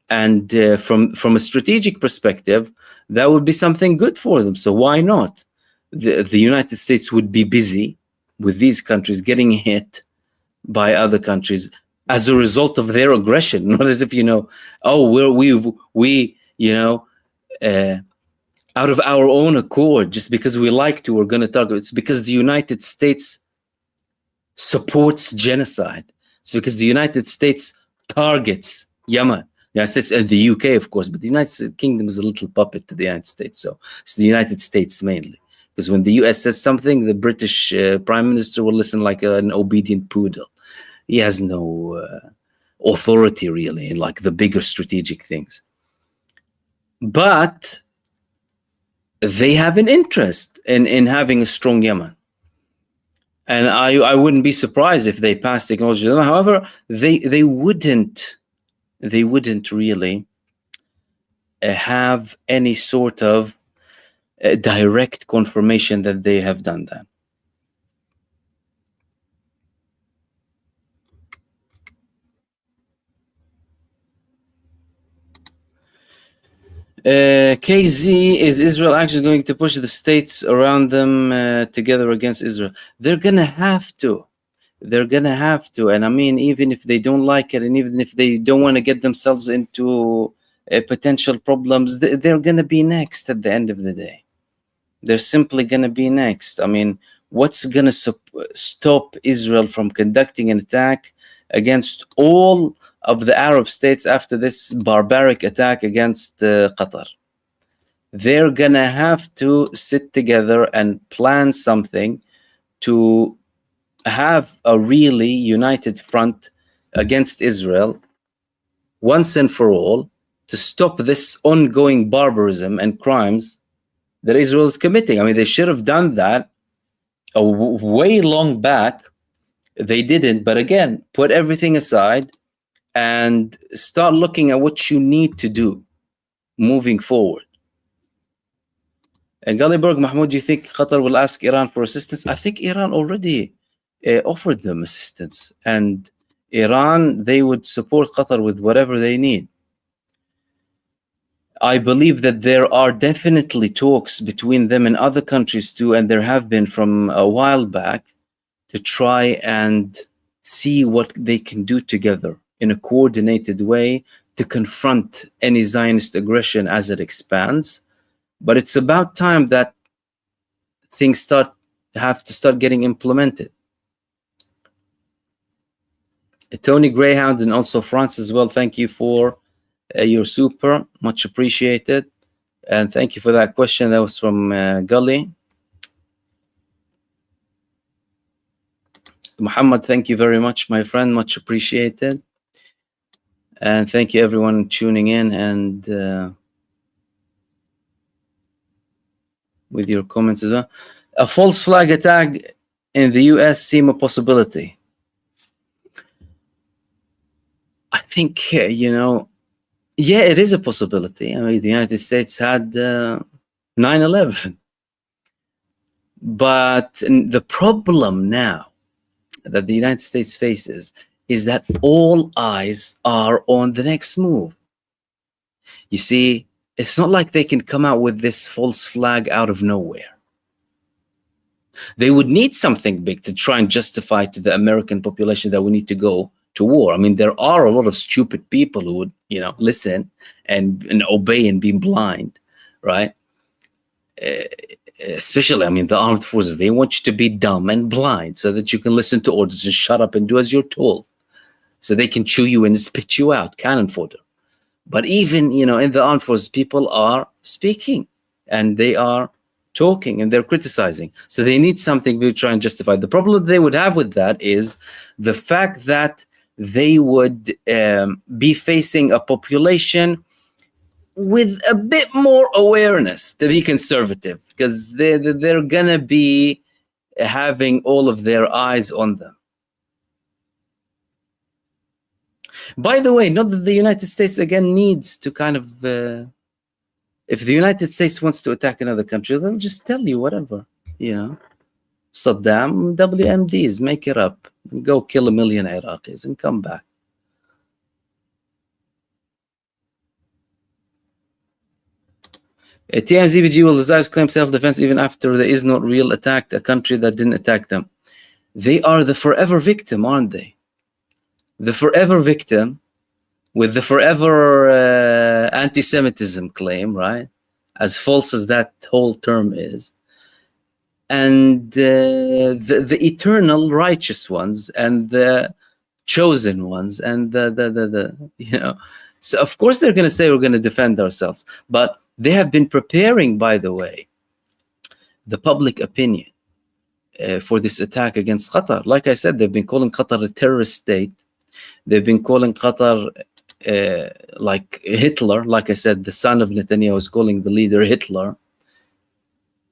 And from a strategic perspective, that would be something good for them. So why not? The United States would be busy with these countries getting hit by other countries as a result of their aggression, not as if, you know, oh, we you know, out of our own accord, just because we like to, we're going to target. It's because the United States supports genocide. It's because the United States targets Yemen. The United States and the UK, of course, but the United Kingdom is a little puppet to the United States. So it's the United States mainly. Because when the US says something, the British Prime Minister will listen like an obedient poodle. He has no authority, really, in like the bigger strategic things. But they have an interest in having a strong Yemen. And I wouldn't be surprised if they pass technology to them. However, they wouldn't really have any sort of direct confirmation that they have done that. KZ, is Israel actually going to push the states around them together against Israel? They're gonna have to. They're gonna have to. And I mean, even if they don't like it, and even if they don't want to get themselves into potential problems, they're gonna be next at the end of the day. They're simply gonna be next. I mean, what's gonna stop Israel from conducting an attack against all of the Arab states after this barbaric attack against Qatar? They're gonna have to sit together and plan something to have a really united front against Israel once and for all, to stop this ongoing barbarism and crimes that Israel is committing. I mean, they should have done that way long back. They didn't. But again, put everything aside and start looking at what you need to do moving forward. And Gulliberg, Mahmoud, do you think Qatar will ask Iran for assistance? I think Iran already offered them assistance, and Iran, they would support Qatar with whatever they need. I believe that there are definitely talks between them and other countries too, and there have been from a while back, to try and see what they can do together in a coordinated way to confront any Zionist aggression as it expands. But it's about time that things have to start getting implemented. Tony Greyhound and also France as well, thank you for your super, much appreciated. And thank you for that question. That was from Gully. Muhammad, thank you very much, my friend, much appreciated. And thank you everyone tuning in. And with your comments as well. A false flag attack in the US seem a possibility. I think, yeah, it is a possibility. I mean, the United States had 9/11. But the problem now that the United States faces is that all eyes are on the next move. You see, it's not like they can come out with this false flag out of nowhere. They would need something big to try and justify to the American population that we need to go to war. I mean, there are a lot of stupid people who would, listen and obey and be blind, right? Especially, I mean, the armed forces, they want you to be dumb and blind so that you can listen to orders and shut up and do as you're told. So they can chew you and spit you out, cannon fodder. But even, in the armed forces, people are speaking and they are talking and they're criticizing. So they need something to try and justify. The problem they would have with that is the fact that they would be facing a population with a bit more awareness to be conservative, because they're gonna be having all of their eyes on them. By the way, not that the United States again needs to kind of if the United States wants to attack another country, they'll just tell you whatever, Saddam, WMDs, make it up, go kill 1 million Iraqis and come back. TMZBG will desire to claim self-defense even after there is not real attack, a country that didn't attack them. They are the forever victim, aren't they? The forever victim with the forever anti-Semitism claim, right? As false as that whole term is. And the eternal righteous ones and the chosen ones and So of course they're going to say we're going to defend ourselves. But they have been preparing, by the way, the public opinion for this attack against Qatar. Like I said, they've been calling Qatar a terrorist state. They've been calling Qatar like Hitler. Like I said, the son of Netanyahu is calling the leader Hitler.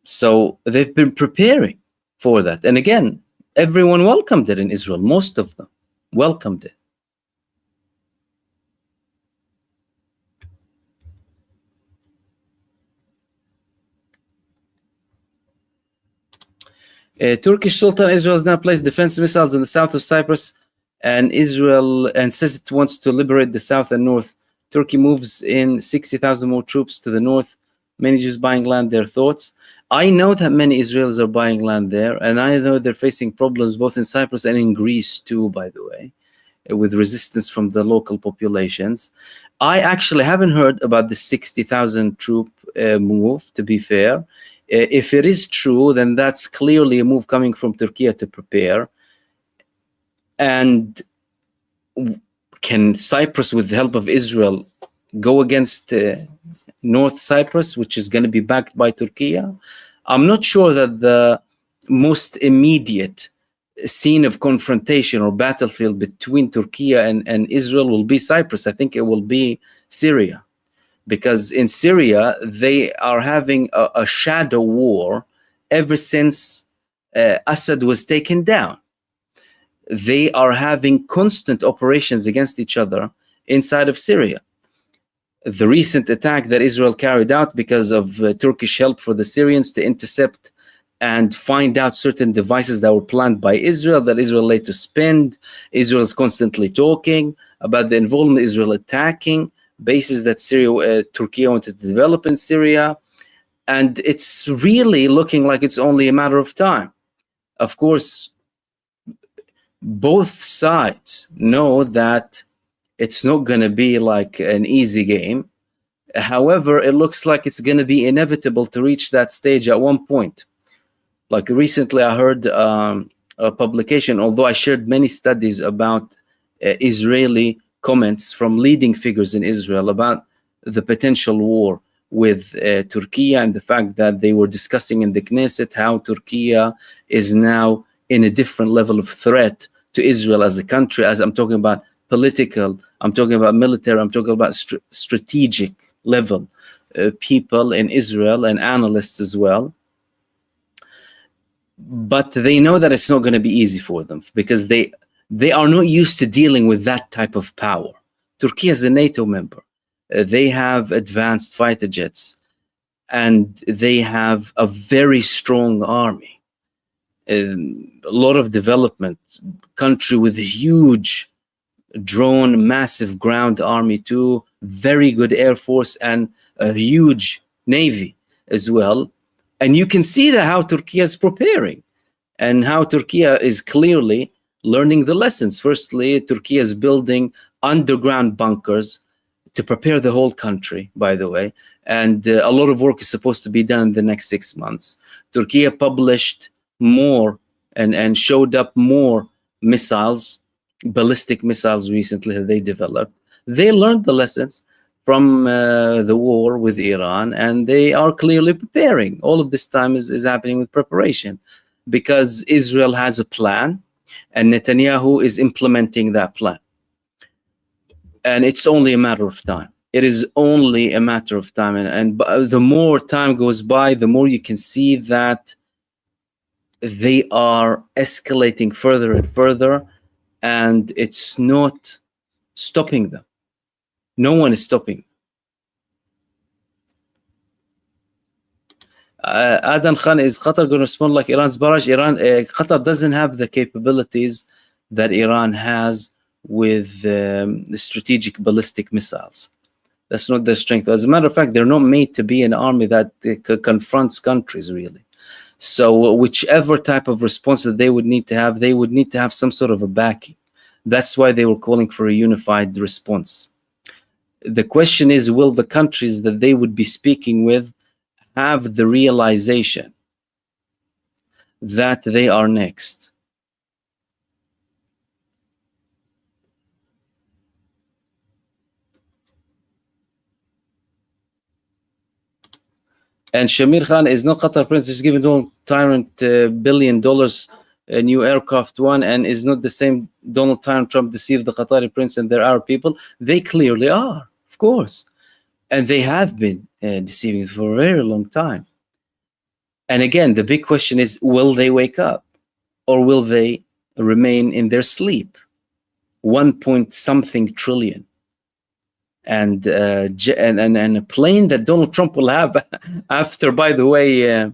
So they've been preparing for that. And again, everyone welcomed it in Israel. Most of them welcomed it. Turkish Sultan Israel has now placed defense missiles in the south of Cyprus and Israel, and says it wants to liberate the south and north. Turkey moves in 60,000 more troops to the north. Many Jews buying land. Their thoughts? I know that many Israelis are buying land there, and I know they're facing problems both in Cyprus and in Greece too, by the way, with resistance from the local populations. I actually haven't heard about the 60,000 troop move, to be fair. If it is true, then that's clearly a move coming from Turkey to prepare. And can Cyprus, with the help of Israel, go against North Cyprus, which is going to be backed by Turkey? I'm not sure that the most immediate scene of confrontation or battlefield between Turkey and Israel will be Cyprus. I think it will be Syria. Because in Syria, they are having a shadow war ever since Assad was taken down. They are having constant operations against each other inside of Syria. The recent attack that Israel carried out because of Turkish help for the Syrians to intercept and find out certain devices that were planned by Israel that Israel later spinned. Israel is constantly talking about the involvement of Israel attacking bases that Turkey wanted to develop in Syria, and it's really looking like it's only a matter of time. Of course, both sides know that it's not going to be like an easy game. However, it looks like it's going to be inevitable to reach that stage at one point. Like recently, I heard a publication, although I shared many studies about Israeli comments from leading figures in Israel about the potential war with Turkey, and the fact that they were discussing in the Knesset how Turkey is now in a different level of threat to Israel as a country. As I'm talking about political, I'm talking about military, I'm talking about strategic level people in Israel and analysts as well. but they know that it's not going to be easy for them because they are not used to dealing with that type of power. Turkey is a NATO member. They have advanced fighter jets, and they have a very strong army. A lot of development, country with a huge drone, massive ground army too, very good air force, and a huge navy as well. And you can see that how Turkey is preparing and how Turkey is clearly learning the lessons. Firstly, Turkey is building underground bunkers to prepare the whole country, by the way. And a lot of work is supposed to be done in the next 6 months. Turkey published more and showed up more missiles, ballistic missiles recently that they developed. They learned the lessons from the war with Iran, and they are clearly preparing. All of this time is happening with preparation because Israel has a plan and Netanyahu is implementing that plan. And it's only a matter of time. It is only a matter of time. And the more time goes by, the more you can see that they are escalating further and further, and it's not stopping them. No one is stopping. Adan Khan, is Qatar going to respond like Iran's barrage? Qatar doesn't have the capabilities that Iran has with the strategic ballistic missiles. That's not their strength. As a matter of fact, they're not made to be an army that confronts countries, really. So whichever type of response that they would need to have, they would need to have some sort of a backing. That's why they were calling for a unified response. The question is, will the countries that they would be speaking with have the realization that they are next? And Shamir Khan, is no Qatar prince is giving Donald Tyrant $1 billion a new aircraft one, and is not the same Donald Trump deceived the Qatari prince and their Arab people? They clearly are, of course. And they have been deceiving for a very long time. And again, the big question is, will they wake up or will they remain in their sleep? 1-point-something trillion. And a plane that Donald Trump will have after, by the way,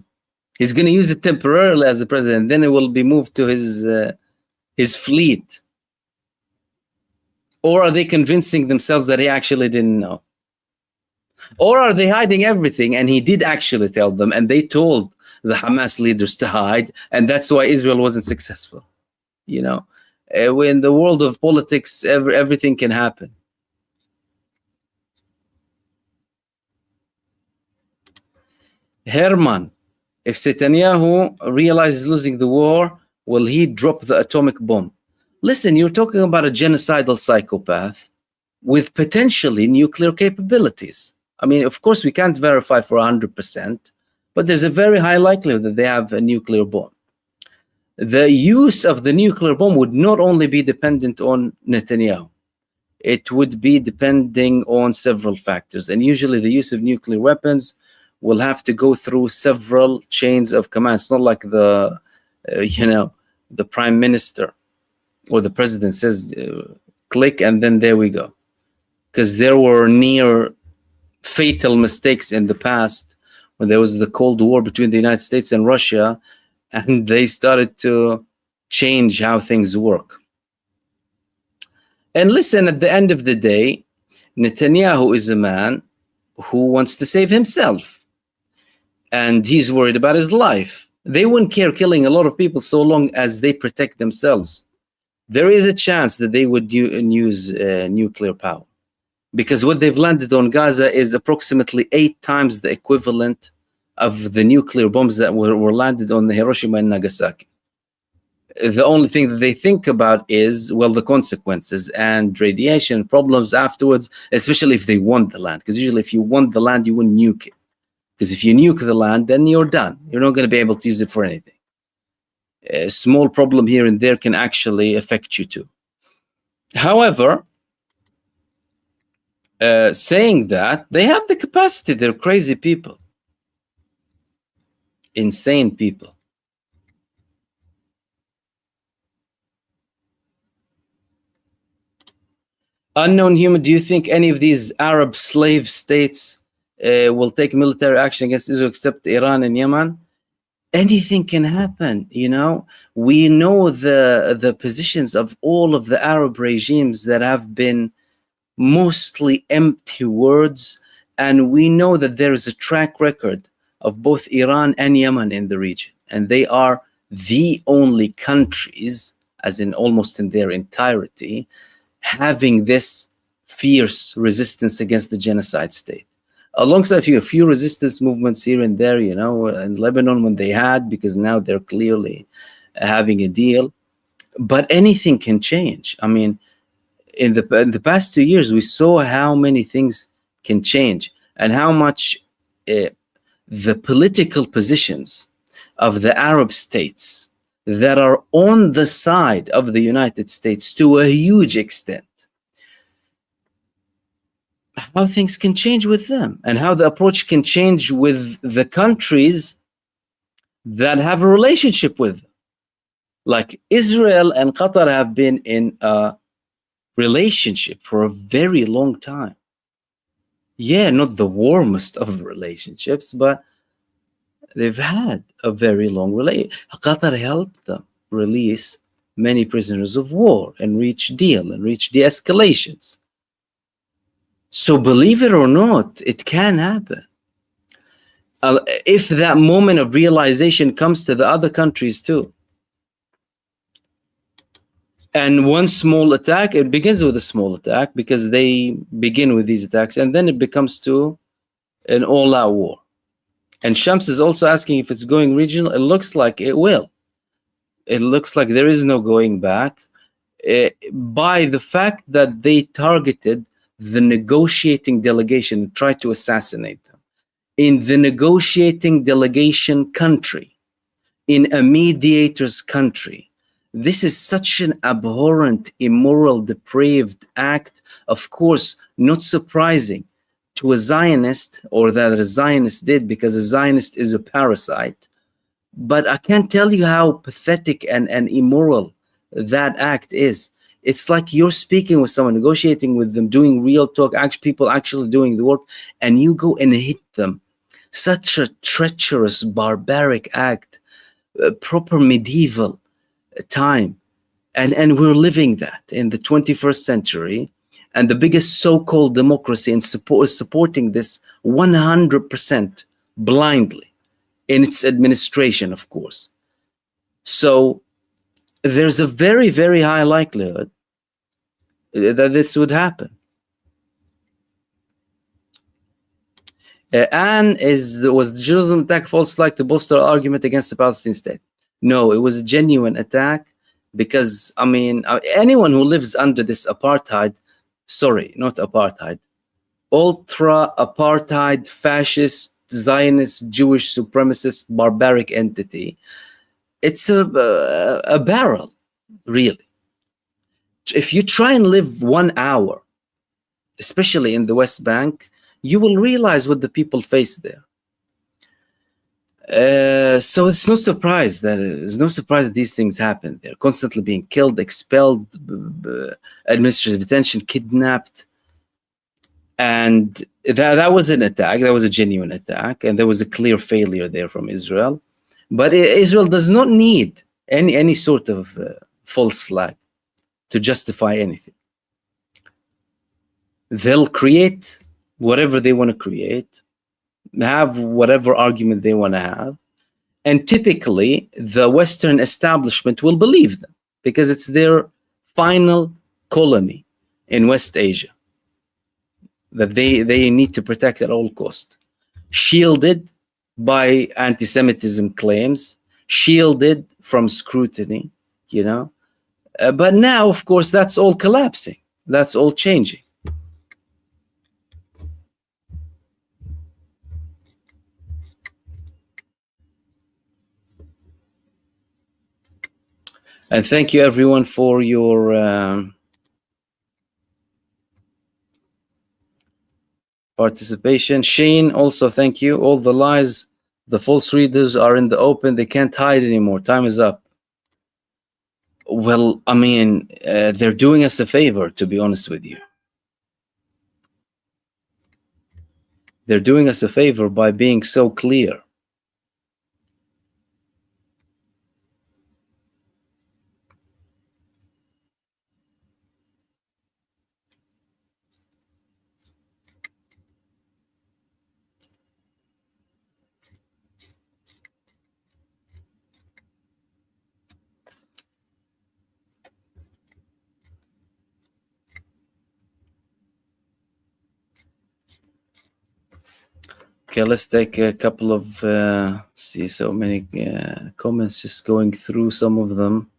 he's going to use it temporarily as a president. Then it will be moved to his fleet. Or are they convincing themselves that he actually didn't know? Or are they hiding everything and he did actually tell them, and they told the Hamas leaders to hide, and that's why Israel wasn't successful? You know, in the world of politics, everything can happen. Herman, if Netanyahu realizes losing the war, will he drop the atomic bomb? Listen, you're talking about a genocidal psychopath with potentially nuclear capabilities. I mean, of course, we can't verify for 100%, but there's a very high likelihood that they have a nuclear bomb. The use of the nuclear bomb would not only be dependent on Netanyahu, it would be depending on several factors. And usually the use of nuclear weapons will have to go through several chains of command. It's not like the prime minister or the president says, click, and then there we go. Because there were near fatal mistakes in the past when there was the Cold War between the United States and Russia, and they started to change how things work. And listen, at the end of the day, Netanyahu is a man who wants to save himself. And he's worried about his life. They wouldn't care killing a lot of people so long as they protect themselves. There is a chance that they would use nuclear power, because what they've landed on Gaza is approximately 8 times the equivalent of the nuclear bombs that were landed on the Hiroshima and Nagasaki. The only thing that they think about is, well, the consequences and radiation problems afterwards, especially if they want the land. Because usually if you want the land, you wouldn't nuke it. Because if you nuke the land, then you're done. You're not going to be able to use it for anything. A small problem here and there can actually affect you too. However, saying that, they have the capacity. They're crazy people. Insane people. Unknown human, do you think any of these Arab slave states will take military action against Israel except Iran and Yemen? Anything can happen, you know. We know the positions of all of the Arab regimes that have been mostly empty words, and we know that there is a track record of both Iran and Yemen in the region, and they are the only countries, as in almost in their entirety, having this fierce resistance against the genocide state. Alongside a few resistance movements here and there, you know, in Lebanon when they had, because now they're clearly having a deal. But anything can change. I mean, in the past 2 years, we saw how many things can change and how much the political positions of the Arab states that are on the side of the United States to a huge extent, how things can change with them and how the approach can change with the countries that have a relationship with them. Like Israel and Qatar have been in a relationship for a very long time. Yeah, not the warmest of relationships, but they've had a very long relationship. Qatar helped them release many prisoners of war and reach deal and reach de-escalations. So believe it or not, it can happen. If that moment of realization comes to the other countries too. And one small attack, it begins with a small attack because they begin with these attacks, and then it becomes to an all-out war. And Shams is also asking if it's going regional. It looks like it will. It looks like there is no going back by the fact that they targeted the negotiating delegation and tried to assassinate them. In the negotiating delegation country, in a mediator's country, this is such an abhorrent, immoral, depraved act. Of course, not surprising to a Zionist, or that a Zionist did, because a Zionist is a parasite. But I can't tell you how pathetic and immoral that act is. It's like you're speaking with someone, negotiating with them, doing real talk, people actually doing the work, and you go and hit them. Such a treacherous, barbaric act, proper medieval time. And we're living that in the 21st century. And the biggest so-called democracy is supporting this 100% blindly in its administration, of course. So there's a very, very high likelihood that this would happen. Anne was the Jerusalem attack false flag to bolster argument against the Palestinian state? No, it was a genuine attack because, I mean, anyone who lives under this apartheid, sorry, not apartheid, ultra-apartheid, fascist, Zionist, Jewish supremacist, barbaric entity, it's a barrel, really. If you try and live 1 hour, especially in the West Bank, you will realize what the people face there. So it's no surprise that these things happen. They're constantly being killed, expelled, administrative detention, kidnapped. And that was an attack. That was a genuine attack. And there was a clear failure there from Israel. But Israel does not need any sort of false flag to justify anything. They'll create whatever they want to create, have whatever argument they want to have, and typically the Western establishment will believe them because it's their final colony in West Asia that they need to protect at all cost, shielded by anti-Semitism claims, shielded from scrutiny, you know. But now, of course, that's all collapsing. That's all changing. And thank you, everyone, for your participation. Shane, also thank you. All the lies, the false readers are in the open. They can't hide anymore. Time is up. Well, I mean, they're doing us a favor, to be honest with you. They're doing us a favor by being so clear. Okay, let's take a couple of, see, so many comments, just going through some of them.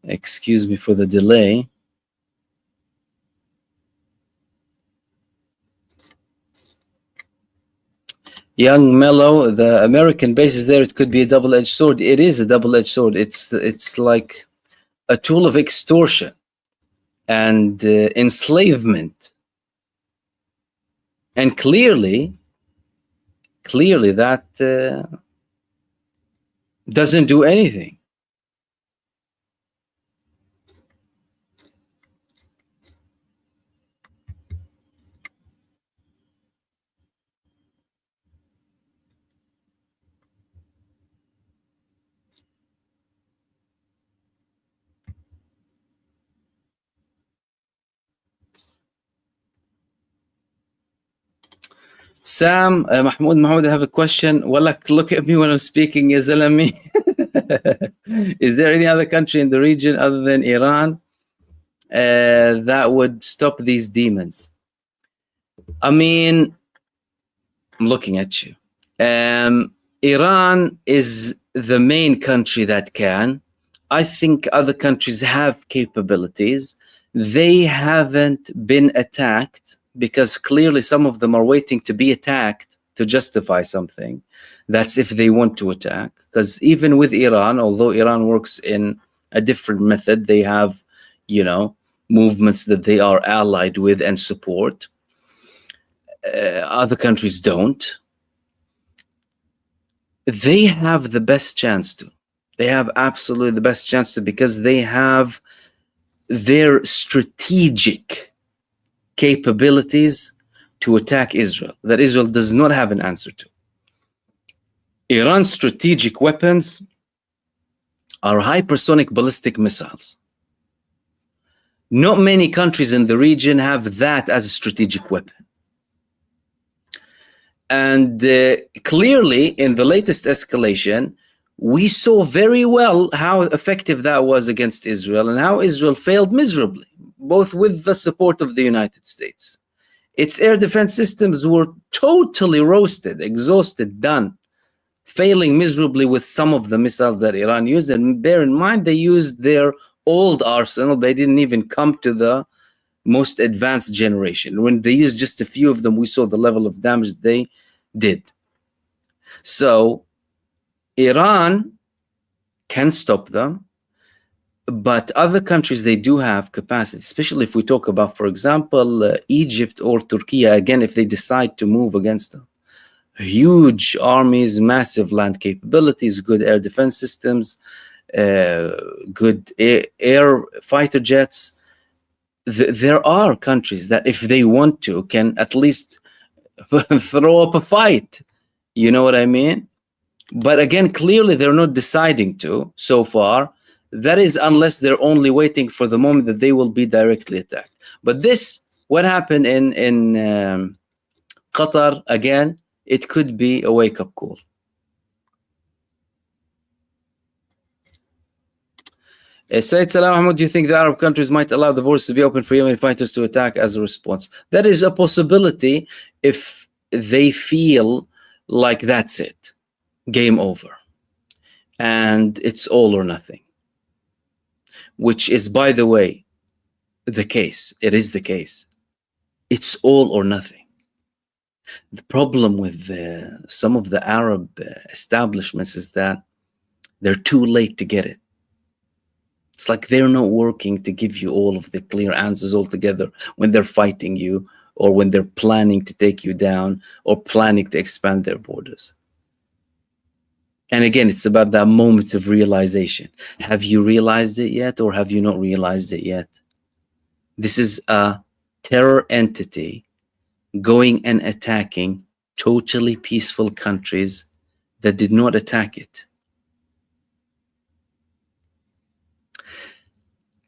Excuse me for the delay. Young Mellow, the American bases there, it could be a double-edged sword. It is a double-edged sword. It's like a tool of extortion and enslavement. And clearly that doesn't do anything. Sam, Mahmoud, I have a question. Well, look at me when I'm speaking, ya Zalami. Is there any other country in the region other than Iran that would stop these demons? I mean, I'm looking at you. Iran is the main country that can. I think other countries have capabilities. They haven't been attacked because clearly some of them are waiting to be attacked to justify something. That's if they want to attack. Because even with Iran, although Iran works in a different method, they have, you know, movements that they are allied with and support. Other countries don't. They have the best chance to. They have absolutely the best chance to, because they have their strategic capabilities to attack Israel that Israel does not have an answer to. Iran's strategic weapons are hypersonic ballistic missiles. Not many countries in the region have that as a strategic weapon. And clearly, in the latest escalation, we saw very well how effective that was against Israel and how Israel failed miserably, both with the support of the United States. Its air defense systems were totally roasted, exhausted, done, failing miserably with some of the missiles that Iran used. And bear in mind, they used their old arsenal. They didn't even come to the most advanced generation. When they used just a few of them, we saw the level of damage they did. So Iran can stop them, but other countries, they do have capacity, especially if we talk about, for example, Egypt or Turkey, again, if they decide to move against them. Huge armies, massive land capabilities, good air defense systems, good air fighter jets. There are countries that, if they want to, can at least throw up a fight. You know what I mean? But again, clearly they're not deciding to so far. That is unless they're only waiting for the moment that they will be directly attacked. But this, what happened in Qatar, again, it could be a wake-up call. Said Salam Ahmed, do you think the Arab countries might allow the borders to be open for Yemeni fighters to attack as a response? That is a possibility if they feel like that's it, game over, and it's all or nothing, which is, by the way, the case. It is the case. It's all or nothing. The problem with some of the Arab establishments is that they're too late to get it. It's like they're not working to give you all of the clear answers altogether when they're fighting you, or when they're planning to take you down, or planning to expand their borders. And again, it's about that moment of realization. Have you realized it yet, or have you not realized it yet? This is a terror entity going and attacking totally peaceful countries that did not attack it.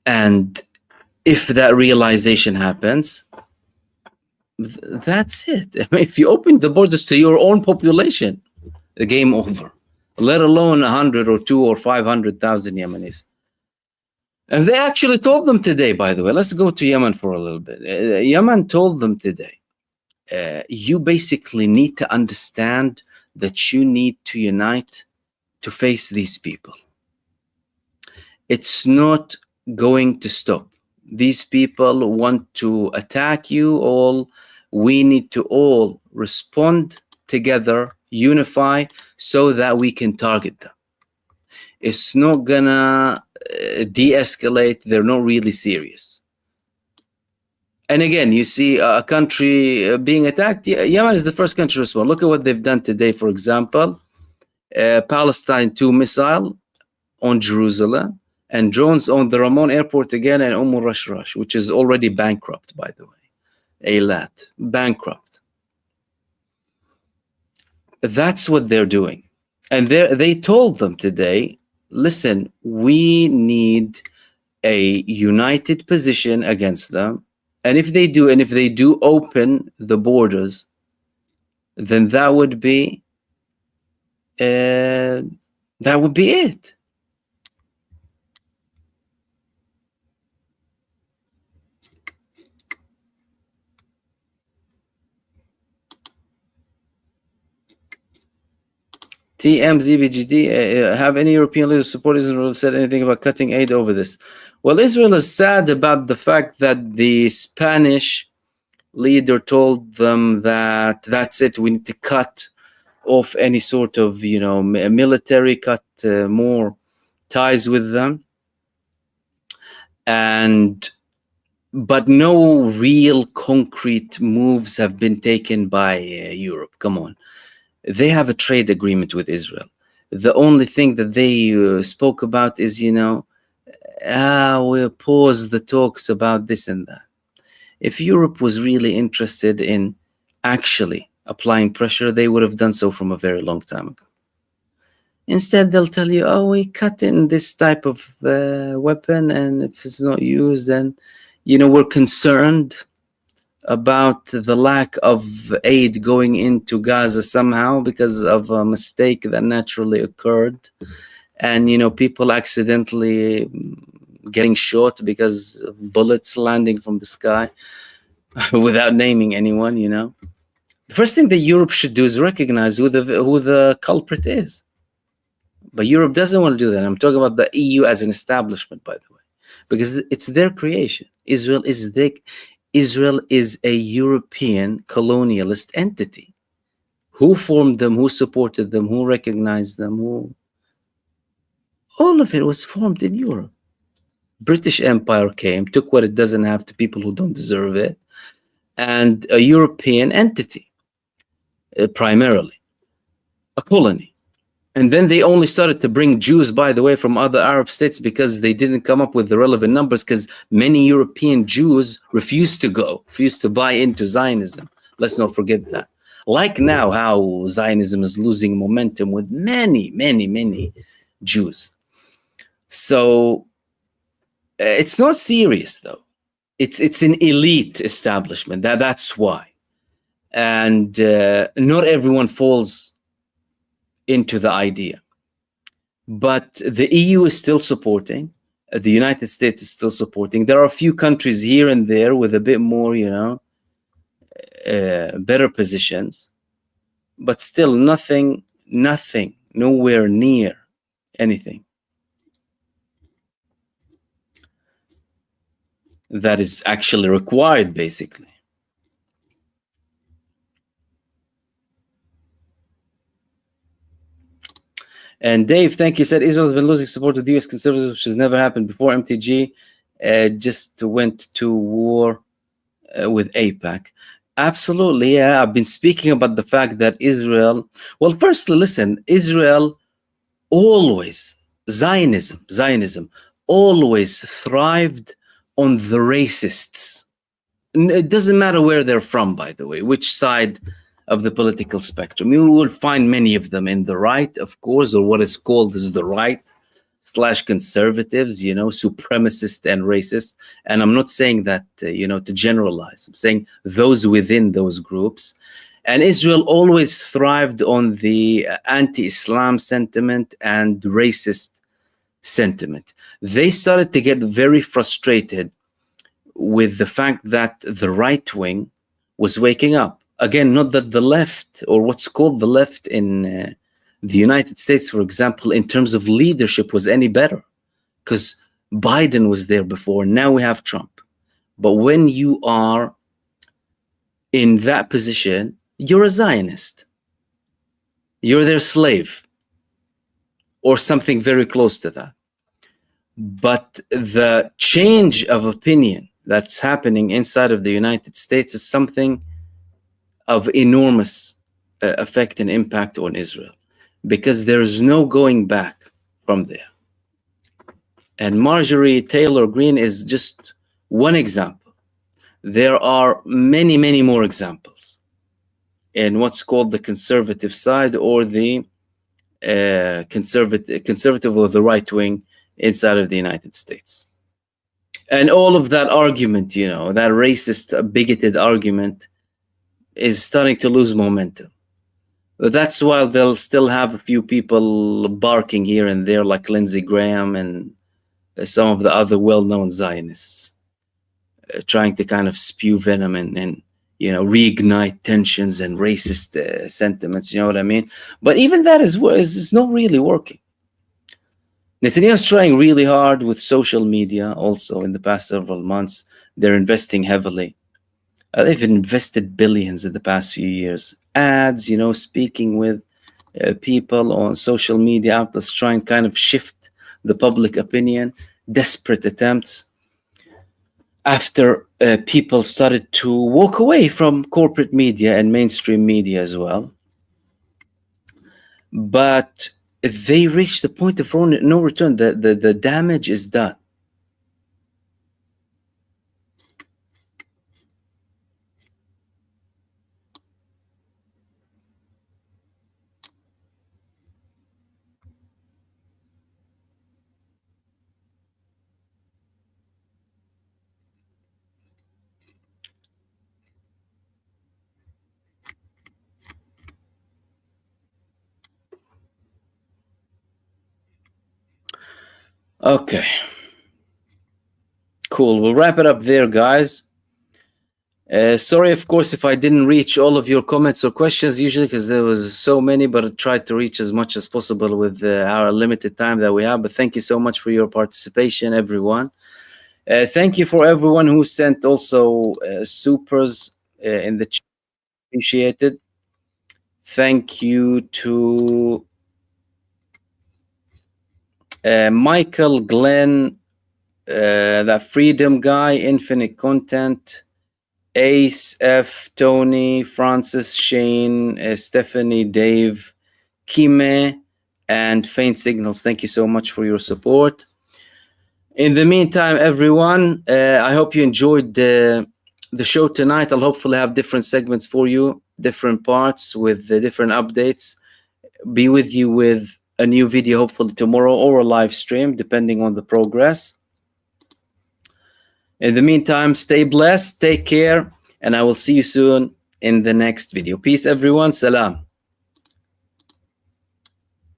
And if that realization happens, that's it. I mean, if you open the borders to your own population, the game over. Let alone 100 or 2 or 500,000 Yemenis. And they actually told them today, by the way. Let's go to Yemen for a little bit. Yemen told them today, you basically need to understand that you need to unite to face these people. It's not going to stop. These people want to attack you all. We need to all respond together, unify, so that we can target them. It's not gonna de-escalate. They're not really serious. And again, you see a country being attacked. Yemen is the first country to respond. Look at what they've done today, for example. Palestine 2 missile on Jerusalem, and drones on the Ramon airport again, and Rash, which is already bankrupt, by the way. Eilat, bankrupt. That's what they're doing. And they told them today, listen, we need a united position against them. And if they do open the borders, then that would be it. TMZBGD, have any European leaders support Israel said anything about cutting aid over this? Well, Israel is sad about the fact that the Spanish leader told them that that's it, we need to cut off any sort of, military, cut more ties with them. But no real concrete moves have been taken by Europe. Come on. They have a trade agreement with Israel. The only thing that they spoke about is, we'll pause the talks about this and that. If Europe was really interested in actually applying pressure, they would have done so from a very long time ago. Instead, they'll tell you, we cut in this type of weapon, and if it's not used, then, we're concerned about the lack of aid going into Gaza somehow because of a mistake that naturally occurred. And, people accidentally getting shot because of bullets landing from the sky without naming anyone, The first thing that Europe should do is recognize who the culprit is. But Europe doesn't want to do that. I'm talking about the EU as an establishment, by the way, because it's their creation. Israel is a European colonialist entity. Who formed them? Who supported them? Who recognized them? All of it was formed in Europe. British Empire came, took what it doesn't have to people who don't deserve it, and a European entity, primarily, a colony. And then they only started to bring Jews, by the way, from other Arab states because they didn't come up with the relevant numbers, because many European Jews refused to buy into Zionism. Let's not forget that. Like now, how Zionism is losing momentum with many, many, many Jews. So it's not serious, though. It's an elite establishment. That's why. And not everyone falls into the idea. But the EU is still supporting. The United States is still supporting. There are a few countries here and there with a bit more, better positions. But still nothing, nowhere near anything that is actually required, basically. And Dave, thank you, said Israel has been losing support to the U.S. conservatives, which has never happened before. MTG just went to war with AIPAC. Absolutely, yeah. I've been speaking about the fact that Israel, well, firstly, listen, Israel always, Zionism always thrived on the racists. It doesn't matter where they're from, by the way, which side of the political spectrum. You will find many of them in the right, of course, or what is called as the right / conservatives, supremacist and racist. And I'm not saying that, to generalize. I'm saying those within those groups. And Israel always thrived on the anti-Islam sentiment and racist sentiment. They started to get very frustrated with the fact that the right wing was waking up. Again, not that the left, or what's called the left in the United States, for example, in terms of leadership was any better, because Biden was there before. Now we have Trump. But when you are in that position, you're a Zionist. You're their slave, or something very close to that. But the change of opinion that's happening inside of the United States is something of enormous effect and impact on Israel, because there's no going back from there. And Marjorie Taylor Greene is just one example. There are many, many more examples in what's called the conservative side, or the conservative or the right wing inside of the United States. And all of that argument, that racist, bigoted argument, is starting to lose momentum. But that's why they'll still have a few people barking here and there, like Lindsey Graham and some of the other well-known Zionists, trying to kind of spew venom and reignite tensions and racist sentiments. You know what I mean? But even that is not really working. Netanyahu's trying really hard with social media also in the past several months. They're investing heavily. They've invested billions in the past few years. Ads, speaking with people on social media outlets, trying kind of shift the public opinion. Desperate attempts after people started to walk away from corporate media and mainstream media as well. But they reached the point of no return. The damage is done. Okay. Cool. We'll wrap it up there, guys. Sorry, of course, if I didn't reach all of your comments or questions, usually because there was so many, but I tried to reach as much as possible with our limited time that we have. But thank you so much for your participation, everyone. Thank you for everyone who sent also supers in the chat. Appreciated. Thank you to Michael, Glenn, that Freedom Guy, Infinite Content, Ace, F, Tony, Francis, Shane, Stephanie, Dave, Kime, and Faint Signals. Thank you so much for your support. In the meantime, everyone, I hope you enjoyed the show tonight. I'll hopefully have different segments for you, different parts with the different updates. Be with you with a new video hopefully tomorrow, or a live stream, depending on the progress. In the meantime, stay blessed, take care, and I will see you soon in the next video. Peace, everyone. Salam.